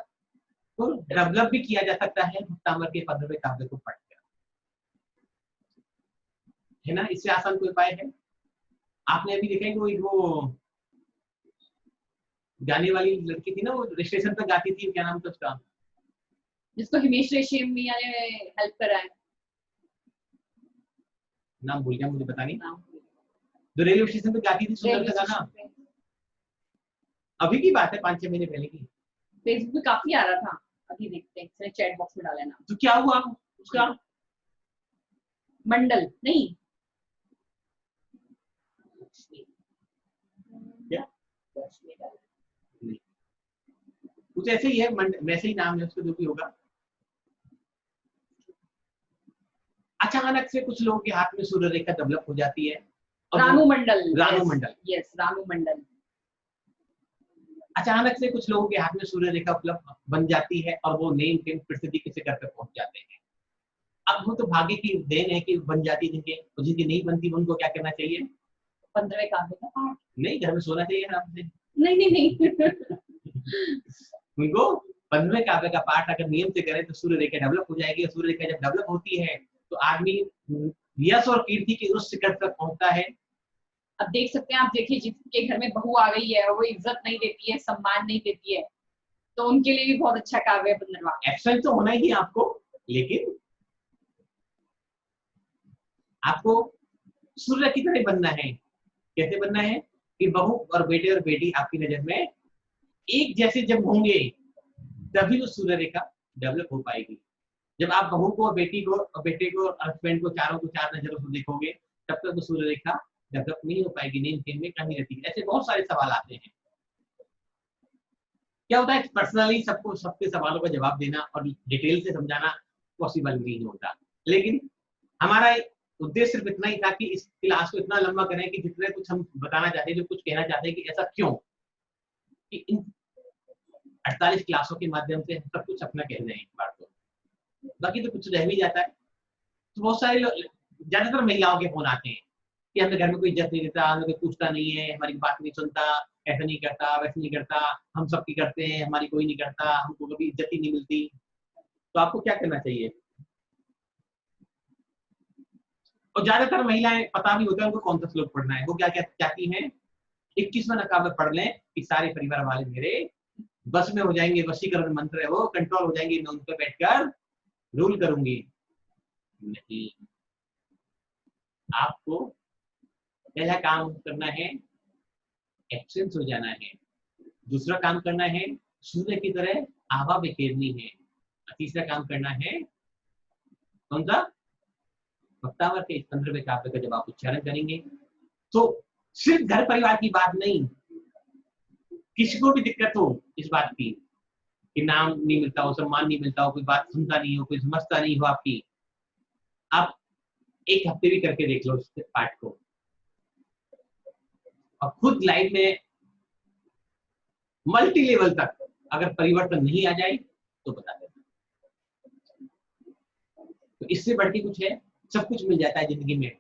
को डेवलप भी किया जा सकता है भक्तामृत के 15वें काव्य को पढ़कर, है ना। इससे आसान कोई उपाय है? आपने अभी देखा कि वो गाने वाली लड़की थी ना, वो स्टेशन पर गाती थी, क्या नाम था उसका, जिसको हिमेश रेशमिया ने हेल्प करा है, नाम भूल गया मुझे, पता नहीं, जो रेलवे स्टेशन पे गाती थी, सुंदर सा गाना, अभी की बात है 5-6 महीने पहले की, फेसबुक पे काफी आ रहा था, अभी देखते हैं, इसने चैट बॉक्स में डाला ना। तो क्या हुआ उसका? मंडल नहीं क्या कुछ ऐसे ही है, वैसे ही नाम है उसका, जो भी होगा। अचानक से कुछ लोगों के हाथ में सूर्य रेखा डेवलप हो जाती है, रानू मंडल, रानू मंडल, यस रानू मंडल। अचानक से कुछ लोगों के हाथ में सूर्य रेखा उपलब्ध बन जाती है और वो नेम फेम प्रसिद्धि के शिखर पर पहुंच जाते हैं। अब वो तो भाग्य की देन है कि बन जाती, जिनकी नहीं बनती उनको क्या करना चाहिए? 15वें काव्य का पाठ, नहीं, घर में सोना चाहिए आराम से। नहीं उनको 15वें काव्य का पाठ अगर नियम से करें तो सूर्य रेखा डेवलप हो जाएगी, और सूर्य रेखा जब डेवलप होती है तो आदमी यश और कीर्ति के उस शिखर तक पहुंचता है। अब देख सकते हैं, आप देखिए जिसके घर में बहू आ गई है और वो इज्जत नहीं देती है, सम्मान नहीं देती है, तो उनके लिए भी बहुत अच्छा काव्य है 15वां। एक्शन तो होना ही आपको, लेकिन आपको सूर्य की तरह बनना है। कैसे बनना है कि बहू और बेटे और बेटी आपकी नजर में एक जैसे जब होंगे तभी वो सूर्य रेखा डेवलप हो पाएगी। जब आप बहू को और बेटी को और बेटे को और हस्बैंड को चारों को 4 नजरों से देखोगे, तब तक वो सूर्य रेखा डेवलप नहीं हो पाएगी, नेम फेम में कमी रहती है। ऐसे बहुत सारे सवाल आते हैं। क्या होता है, पर्सनली सबको सबके सवालों का जवाब देना और डिटेल से समझाना पॉसिबल नहीं होता, लेकिन हमारा उद्देश्य सिर्फ इतना ही था कि इस क्लास को इतना लंबा करें कि जितने कुछ हम बताना चाहते हैं, जो कुछ कहना चाहते हैं कि ऐसा क्यों, कि इन 48 क्लासों के माध्यम से हम सब कुछ अपना कह रहे हैं एक बार। तो बाकी तो कुछ रह भी जाता है। तो बहुत सारे लोग, ज्यादातर महिलाओं के फोन आते हैं कि हमें घर में कोई इज्जत नहीं देता, हमें कोई पूछता नहीं है, हमारी बात नहीं सुनता, ऐसा नहीं करता, वैसा नहीं करता, हम सबकी करते हैं, हमारी कोई नहीं करता, हमको कभी इज्जत ही नहीं मिलती। तो आपको क्या करना चाहिए? और ज्यादातर महिलाएं पता भी होता है उनको कौन सा श्लोक पढ़ना है। वो क्या क्या चाहती हैं? 21वां नकाब में पढ़ लें कि सारे परिवार वाले मेरे बस में हो जाएंगे, वशीकरण मंत्र है वो, कंट्रोल हो जाएंगे, मैं उन पर बैठकर रूल करूंगी। नहीं, आपको पहला काम करना है एब्सेंस हो जाना है। दूसरा काम करना है सूर्य की तरह आभा बिखेरनी है। तीसरा काम करना है कौन सा? वक्तावर के इस 15वें काव्य का जब आप उच्चारण करेंगे तो सिर्फ घर परिवार की बात नहीं, किसी को भी दिक्कत हो इस बात की कि नाम नहीं मिलता हो, सम्मान नहीं मिलता हो, कोई बात सुनता नहीं हो, कोई समझता नहीं हो आपकी, आप 1 हफ्ते भी करके देख लो इस पाठ को और खुद लाइफ में मल्टी लेवल तक अगर परिवर्तन नहीं आ जाए तो बता देना। तो इससे बढ़ के कुछ है? सब कुछ मिल जाता है जिंदगी में।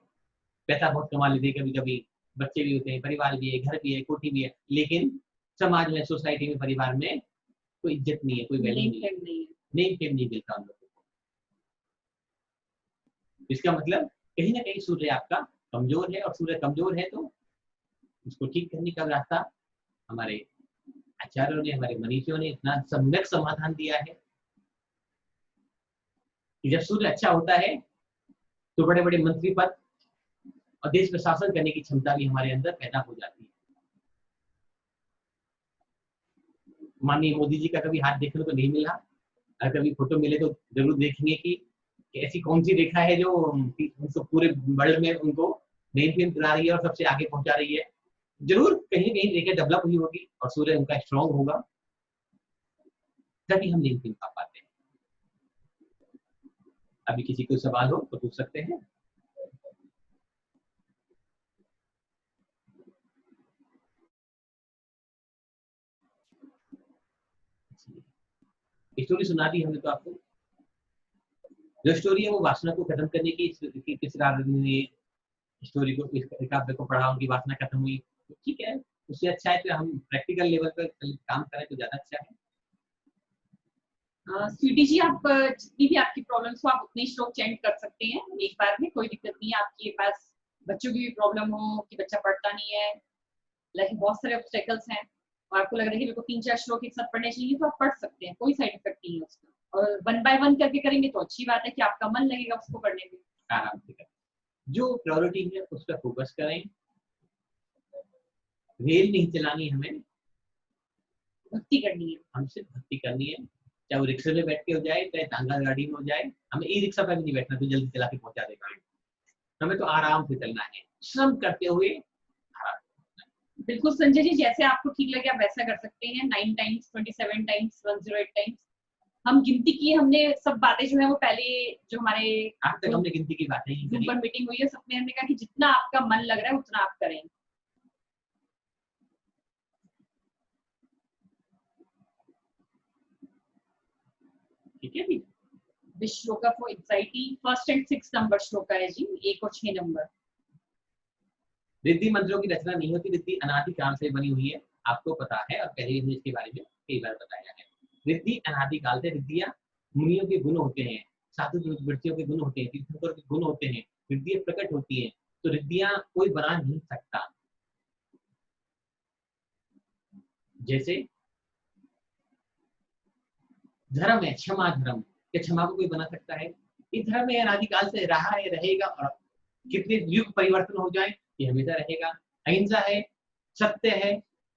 पैसा बहुत कमा लेते हैं, कभी कभी बच्चे भी होते हैं, परिवार भी है, घर भी है, कोठी भी है, लेकिन समाज में, सोसाइटी में, परिवार में कोई इज्जत नहीं है, कोई वैल्यू नहीं है, नेम फेम नहीं मिलता उन लोगों को। इसका मतलब कहीं ना कहीं सूर्य आपका कमजोर है, और सूर्य कमजोर है तो उसको ठीक करने का रास्ता हमारे आचार्यों ने, हमारे मनीषियों ने इतना सम्यक समाधान दिया है कि जब सूर्य अच्छा होता है तो बड़े बड़े मंत्री पद और देश में शासन करने की क्षमता भी हमारे अंदर पैदा हो जाती है। माननीय मोदी जी का कभी हाथ देखने को नहीं मिला, अगर कभी फोटो मिले तो जरूर देखेंगे कि ऐसी कौन सी रेखा है जो उनको पूरे वर्ल्ड में उनको नेम फेम दिला रही है और सबसे आगे पहुंचा रही है। जरूर कहीं ना कहीं रेखा डेवलप हुई होगी और सूर्य उनका स्ट्रांग होगा, तभी हम नेम फेम पा पाते हैं। अभी किसी को सवाल हो तो पूछ सकते हैं। स्टोरी सुना दी हमने तो आपको। जो स्टोरी है वो वासना को खत्म करने की, किस ने स्टोरी को, इस काव्य को पढ़ा, उनकी वासना खत्म हुई, तो ठीक है, उससे अच्छा है तो हम प्रैक्टिकल लेवल पर काम करें तो ज्यादा अच्छा है। स्वीटी जी, आप जितनी भी आपकी प्रॉब्लम्स हो आप उतने श्लोक चैंट कर सकते हैं एक बार में, कोई दिक्कत नहीं है। आपके पास बच्चों की भी प्रॉब्लम हो कि बच्चा पढ़ता नहीं है, लाइक बहुत सारे ऑब्स्टेकल्स हैं और आपको लग रहा है कि मेरे को 3-4 श्लोक एक साथ पढ़ने चाहिए, तो आप पढ़ सकते हैं, कोई साइड इफेक्ट नहीं है उसका। और 1 बाय 1 करके करेंगे तो अच्छी बात है कि आपका मन लगेगा उसको पढ़ने में। आराम से करें, जो प्रायोरिटी है उस पर फोकस करें। रेल नहीं चलानी, हमें भक्ति करनी है, हमसे भक्ति करनी है। चाहे वो रिक्शे में बैठ के हो जाए, चाहे टांगा गाड़ी में हो जाए, हमें ई रिक्शा पर भी नहीं बैठना तो जल्दी चला के पहुंचा देगा। हमें तो आराम से चलना है, श्रम करते हुए। बिल्कुल संजय जी, जैसे आपको ठीक लगे आप वैसा कर सकते हैं। 9 टाइम्स, 27 टाइम्स, 108 टाइम्स हम गिनती की, हमने सब बातें जो है वो पहले जो हमारे आज तक हमने गिनती की बातें ही करी। मीटिंग हुई है, सबने हमने कहा कि जितना आपका मन लग रहा है उतना आप करें। ठीक है जी। This shloka for anxiety, 1st and 6th number shloka है जी, 1 और 6 नंबर। रिद्धि मंत्रों की रचना नहीं होती, रिद्धि अनादि काल से बनी हुई है, आपको पता है, और पहले भी इसके बारे में कई बार बताया है। रिद्धि अनादि काल से, रिद्धियां मुनियों के गुण होते हैं, साधु वृत्तियों के गुण होते हैं, तीर्थंकरों के गुण होते हैं, रिद्धियां प्रकट होती हैं, तो रिद्धियां कोई बना नहीं सकता। जैसे धर्म है, क्षमा धर्म, क्या क्षमा को कोई बना सकता है? ये धर्म है, अनादिकाल से रहा है, रहेगा, और कितने युग परिवर्तन हो जाए ये हमेशा रहेगा। अहिंसा है, सत्य है,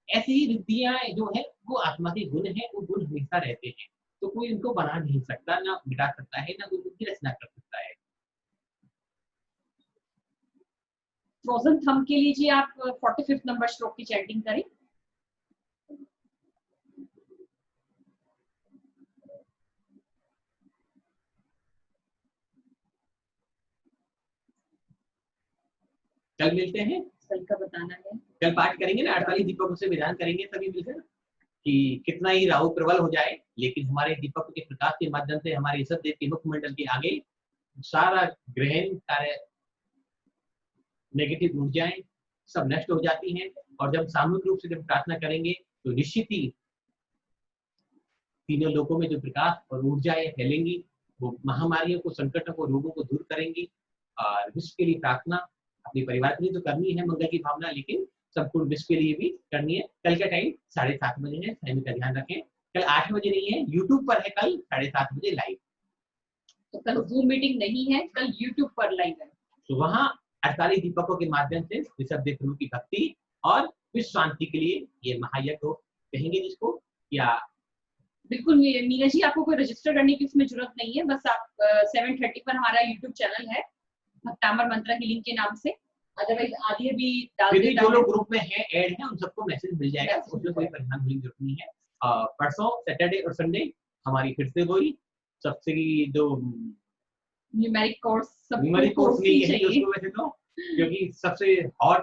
ऐसी ही रिद्धियां जो है वो आत्मा के गुण है, वो गुण हमेशा रहते हैं, तो कोई इनको बना नहीं सकता, ना मिटा सकता है, ना कोई उनकी रचना कर सकता है। फ्रोजन थंब के लिए जी आप 45th नंबर श्लोक की चैंटिंग करें। कल मिलते हैं, कल का बताना है, कल पाठ करेंगे ना, 48 दीपकों से विधान करेंगे सभी मिलकर। कि कितना ही राहु प्रबल हो जाए, लेकिन हमारे दीपक के प्रकाश के माध्यम से हमारे ईश्वर देव के मुखमंडल के आगे सारा ग्रहण कार्य नेगेटिव ऊर्जाएं सब नष्ट हो जाती हैं। और जब सामूहिक रूप से जब प्रार्थना करेंगे तो निश्चित ही तीनों लोकों में जो प्रकाश और ऊर्जाएं फैलेंगी वो महामारियों को, संकटों को, रोगों को दूर करेंगी। और विश्व के लिए प्रार्थना अपने परिवार के लिए तो करनी है मंगल की भावना, लेकिन संपूर्ण विश्व के लिए भी करनी है। कल का टाइम 7:30 बजे है, टाइम का ध्यान रखें। कल 8 बजे नहीं है, यूट्यूब पर है कल 7:30 बजे लाइव। तो कल जूम मीटिंग नहीं है, कल यूट्यूब पर लाइव है। तो वहाँ 48 दीपकों के माध्यम से ऋषभ देव प्रभु की भक्ति और विश्व शांति के लिए ये महायज्ञ को कहेंगे जिसको, या बिल्कुल मीना जी, आपको कोई रजिस्टर करने की उसमें जरूरत नहीं है। बस आप 7:30 पर हमारा यूट्यूब चैनल है भक्तामर मंत्रा हीलिंग के नाम से, अदरवाइज आदि भी डाल देता जो लोग ग्रुप में हैं, ऐड हैं, उन सबको मैसेज मिल जाएगा, उसमें कोई परेशान होने की जरूरत नहीं है। परसों सैटरडे और संडे हमारी फिर से वही सबसे जो न्यूमेरिक कोर्स नहीं है उसको वैसे तो, क्योंकि सबसे हॉट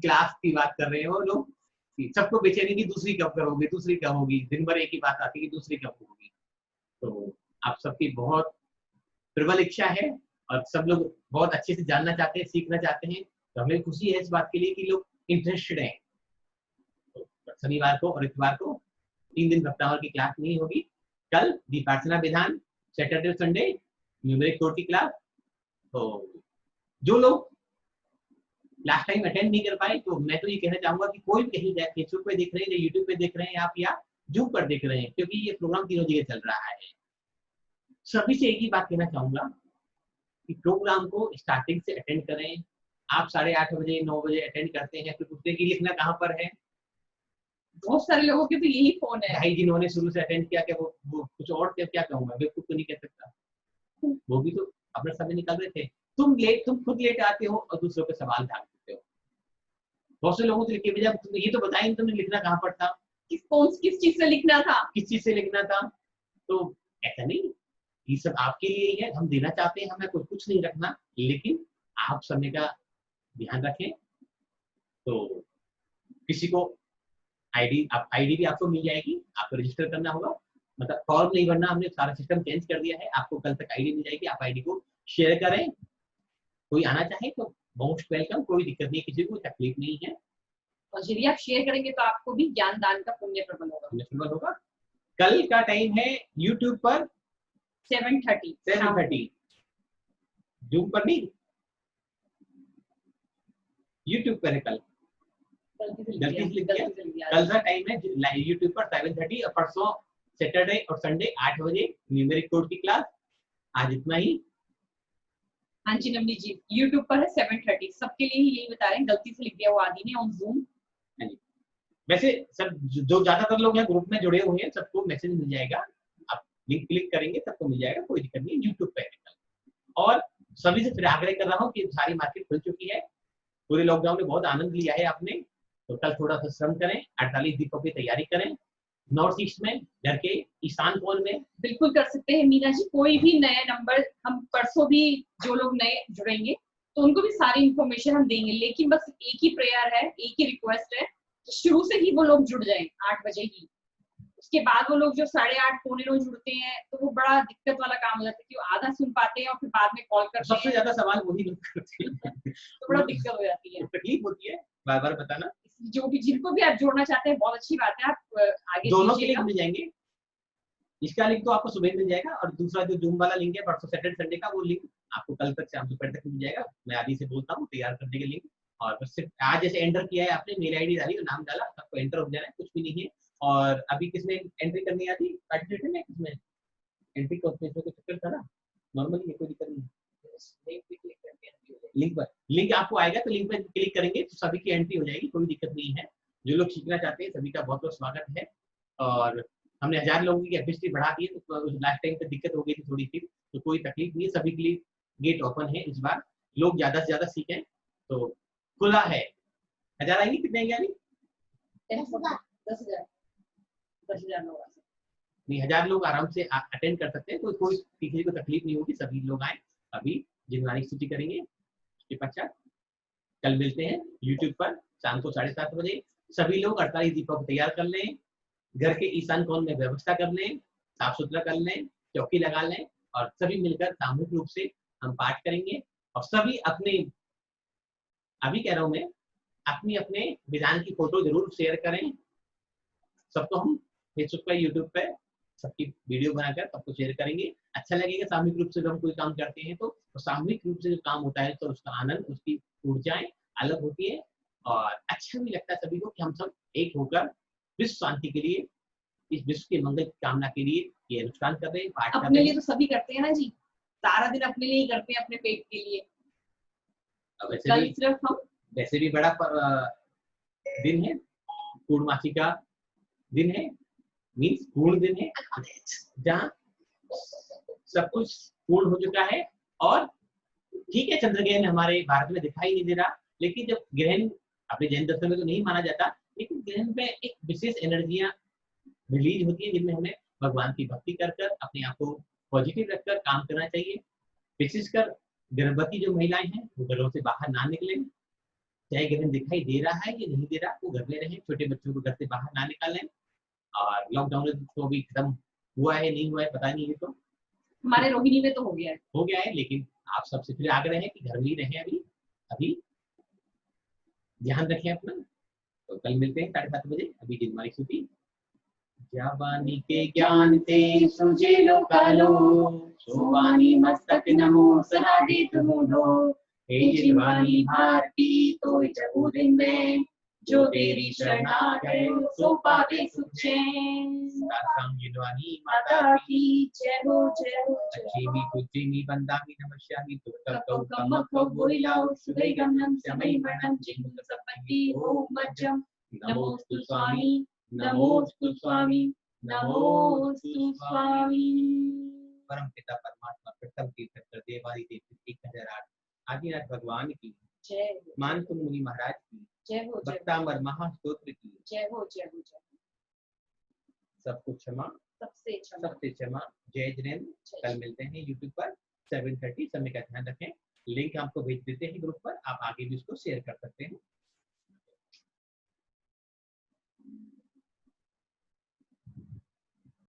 क्लास की बात कर रहे हैं वो लोग, सबको बेचैनी की दूसरी कब करोगे, दूसरी कब होगी, दिन भर एक ही बात आती है दूसरी कब होगी। तो आप सबकी बहुत प्रबल इच्छा है और सब लोग बहुत अच्छे से जानना चाहते हैं, सीखना चाहते हैं। तो हमें खुशी है इस बात के लिए कि लोग इंटरेस्टेड हैं। तो शनिवार को और इतवार को 3 दिन भक्तावर की क्लास नहीं होगी। कल दीपार्चना विधान, सैटरडे और संडे न्यूमेरिक कोड की क्लास। तो जो लोग लास्ट टाइम अटेंड नहीं कर पाए, तो मैं तो ये कहना चाहूंगा कि कोई भी कहीं फेसबुक पे देख रहे हैं या यूट्यूब पे देख रहे हैं आप, या जूम पर देख रहे हैं, क्योंकि ये प्रोग्राम तीनों जगह चल रहा है। सभी से एक ही बात कहना चाहूंगा कि प्रोग्राम को स्टार्टिंग से अटेंड करें। आप 8:30 बजे 9 बजे अटेंड करते हैं, फिर पूछते हैं कि लिखना कहाँ पर है। बहुत सारे लोगों के तो यही फोन है भाई जिन्होंने शुरू से अटेंड किया, क्या वो कुछ और क्या कहूंगा, बेवकूफ तो नहीं कह सकता, वो भी तो अपना समय निकाल रहे थे। तुम खुद लेट आते हो और दूसरों पे सवाल ढाल देते हो। बहुत से लोगों से लिखे भेजा, तुमने ये तो बताया तुमने लिखना कहाँ पर था, किस चीज से लिखना था, किस चीज से लिखना था। तो ऐसा नहीं, ये सब आपके लिए ही है, हम देना चाहते हैं, हमें कुछ नहीं रखना, लेकिन आप समय का ध्यान रखें। तो किसी को आईडी भी आपको मिल जाएगी, आपको रजिस्टर करना होगा, मतलब फॉर्म नहीं भरना, हमने सारा सिस्टम चेंज कर दिया है। आपको कल तक आईडी मिल जाएगी, आप आईडी को शेयर करें। कोई आना चाहे तो मोस्ट वेलकम, कोई दिक्कत नहीं, किसी को तकलीफ नहीं है। और यदि आप शेयर करेंगे तो आपको भी ज्ञान दान का पुण्य प्रबल होगा। कल का टाइम है यूट्यूब पर 7:30 जूम पर नहीं, यूट्यूब पर है कल, गलती से लिख दिया। कल का टाइम है यूट्यूब पर 7:30 और परसों सैटरडे और संडे 8 बजे न्यूमेरिक कोड की क्लास। आज इतना ही। हाँ जी नवनी जी, यूट्यूब पर है 7:30, सबके लिए ही यही बता रहे हैं, गलती से लिख दिया वो आदि ने ऑन जूम। वैसे सब जो ज्यादातर लोग हैं ग्रुप में जुड़े हुए हैं, सबको मैसेज मिल जाएगा, आप लिंक क्लिक करेंगे सबको मिल जाएगा, कोई दिक्कत नहीं। यूट्यूब पे है। और सभी से फिर आग्रह कर रहा हूँ कि सारी मार्केट खुल चुकी है, पूरे लॉकडाउन में बहुत आनंद लिया है आपने, तो कल थोड़ा सा श्रम करें, 48 दीपों की तैयारी करें। नॉर्थ ईस्ट में, घर के ईशान कोण में बिल्कुल कर सकते हैं मीना जी। कोई भी नया नंबर, हम परसों भी जो लोग नए जुड़ेंगे तो उनको भी सारी इंफॉर्मेशन हम देंगे, लेकिन बस एक ही प्रेयर है, एक ही रिक्वेस्ट है, शुरू से ही वो लोग जुड़ जाएं 8 बजे ही। उसके बाद वो लोग जो 8:30 पौने 9 जुड़ते हैं तो वो बड़ा दिक्कत वाला काम हो जाता है कि वो आधा सुन पाते हैं और फिर बाद में कॉल करते हैं। सबसे ज्यादा सवाल वही लोग करते हैं तो बड़ा दिक्कत हो जाती है, तकलीफ होती है, बार बार बताना। जो भी जिनको भी आप जोड़ना चाहते हैं बहुत अच्छी बात है, आप आगे दोनों के लिंक मिल जाएंगे। इसका लिंक तो आपको सुबह मिल जाएगा और दूसरा जो जूम वाला लिंक है परसों सैटरडे संडे का, वो लिंक आपको कल तक शाम दोपहर तक मिल जाएगा। मैं आदि से बोलता हूँ तैयार करने के लिंक, और बस सिर्फ आज जैसे एंटर किया है आपने, मेल आईडी डाली, नाम डाला, सबको एंटर हो जाना है, कुछ भी नहीं है। और अभी किसने एंट्री करनी आती पार्टिसिपेट में, किसमें एंट्री को चक्कर था ना, नॉर्मली कोई दिक्कत नहीं है। लिंक आपको आएगा तो लिंक पर क्लिक करेंगे तो सभी की एंट्री हो जाएगी, कोई दिक्कत नहीं है। जो लोग सीखना चाहते हैं सभी का बहुत बहुत स्वागत है। और हमने 1000 लोगों की कैपेसिटी बढ़ा दी है, तो लास्ट टाइम पे दिक्कत हो गई थी थोड़ी सी, तो कोई तकलीफ नहीं है, सभी के लिए गेट ओपन है। इस बार लोग ज्यादा से ज्यादा सीखें तो खुला है। 1000 आएंगे, कितने आएंगे अभी? 10,000 लोग नहीं, 1000 लोग आराम से अटेंड कर सकते हैं, तो कोई किसी को तकलीफ नहीं होगी, सभी लोग आए। अभी जिम्मेदारी स्तुति करेंगे, उसके पश्चात कल मिलते हैं यूट्यूब पर शाम को 7:30 बजे। सभी लोग 48 दीपों को तैयार कर लें, घर के ईशान कोण में व्यवस्था कर लें, साफ सुथरा कर लें, चौकी लगा लें और सभी मिलकर सामूहिक रूप से हम पाठ करेंगे। और सभी अपने, अभी कह रहा हूं मैं, अपनी अपने विधान की फोटो जरूर शेयर करें। सबको हम फेसबुक पे, यूट्यूब पे सबकी वीडियो बनाकर सबको शेयर करेंगे। अच्छा लगेगा सामूहिक रूप से जब हम कोई काम करते हैं तो सामूहिक रूप से जो काम होता है तो उसका आनंद, उसकी ऊर्जाएं अलग होती है और अच्छा भी लगता है सभी को कि हम सब एक होकर विश्व शांति के लिए, इस विश्व के मंगल की कामना के लिए ये अनुष्ठान कर रहे हैं, पाठ कर अपने रहे लिए हैं। तो सभी करते हैं ना जी, सारा दिन अपने लिए ही करते हैं, अपने पेट के लिए। कल सिर्फ हम, वैसे भी बड़ा दिन है, पूर्णमासी का दिन है, मीन्स पूर्ण दिन है, जहाँ सब कुछ पूर्ण हो चुका है। और ठीक है, चंद्र ग्रहण हमारे भारत में दिखाई नहीं दे रहा, लेकिन जब ग्रहण अपने जैन दर्शन में तो नहीं माना जाता, लेकिन ग्रहण में एक विशेष एनर्जियां रिलीज होती है जिनमें हमें भगवान की भक्ति कर कर अपने आप को पॉजिटिव रखकर काम करना चाहिए। विशेषकर गर्भवती जो महिलाएं हैं वो घरों से बाहर ना निकलें, चाहे ग्रहण दिखाई दे रहा है या नहीं दे रहा, वो घर में रहें, छोटे बच्चों को घर से बाहर ना निकालें। और लॉकडाउन तो अभी खत्म हुआ है नहीं हुआ है पता नहीं है, तो हमारे रोहिणी में तो हो गया है, लेकिन आप सबसे फिर आग्रह है कि घर में ही रहें, अभी ध्यान रखें अपना। तो कल मिलते हैं 7:30 बजे। अभी दिन हमारी छुट्टी। ज्ञावानी के ज्ञान ते सुझे लो कालो, सोवानी मस्तक नमो सदा देत मूढ़ो। हे जिनवानी भारती तो जगू दिन में, जो तेरी शरणा गए सो पावे सुख चैन। सासांग जिनवानी माता की जय हो जय हो जय हो। लक्ष्मी पूज्यमी वंदामि नमस्यामि तुक्कल कौ कम खौ बोइलाओ सुगै गमनम समय वर्णम जिन्नु संपत्ति ओम मज्जम। नमोस्तु स्वामी नमोस्तु स्वामी नमोस्तु स्वामी। परम पिता परमात्मा प्रथम तीर्थंकर देवादि देव 1008 आदिनाथ भगवान की जय हो। मान कुंड मुनि महाराज की जय हो जय हो। भक्तामर महास्तोत्र की जय हो जय हो जय हो। सबको क्षमा, सबसे क्षमा। सबसे क्षमा। जय जिनेन्द्र। कल मिलते हैं यूट्यूब पर 7:30। समय का ध्यान रखें। लिंक आपको भेज देते हैं ग्रुप पर, आप आगे भी उसको शेयर कर सकते हैं।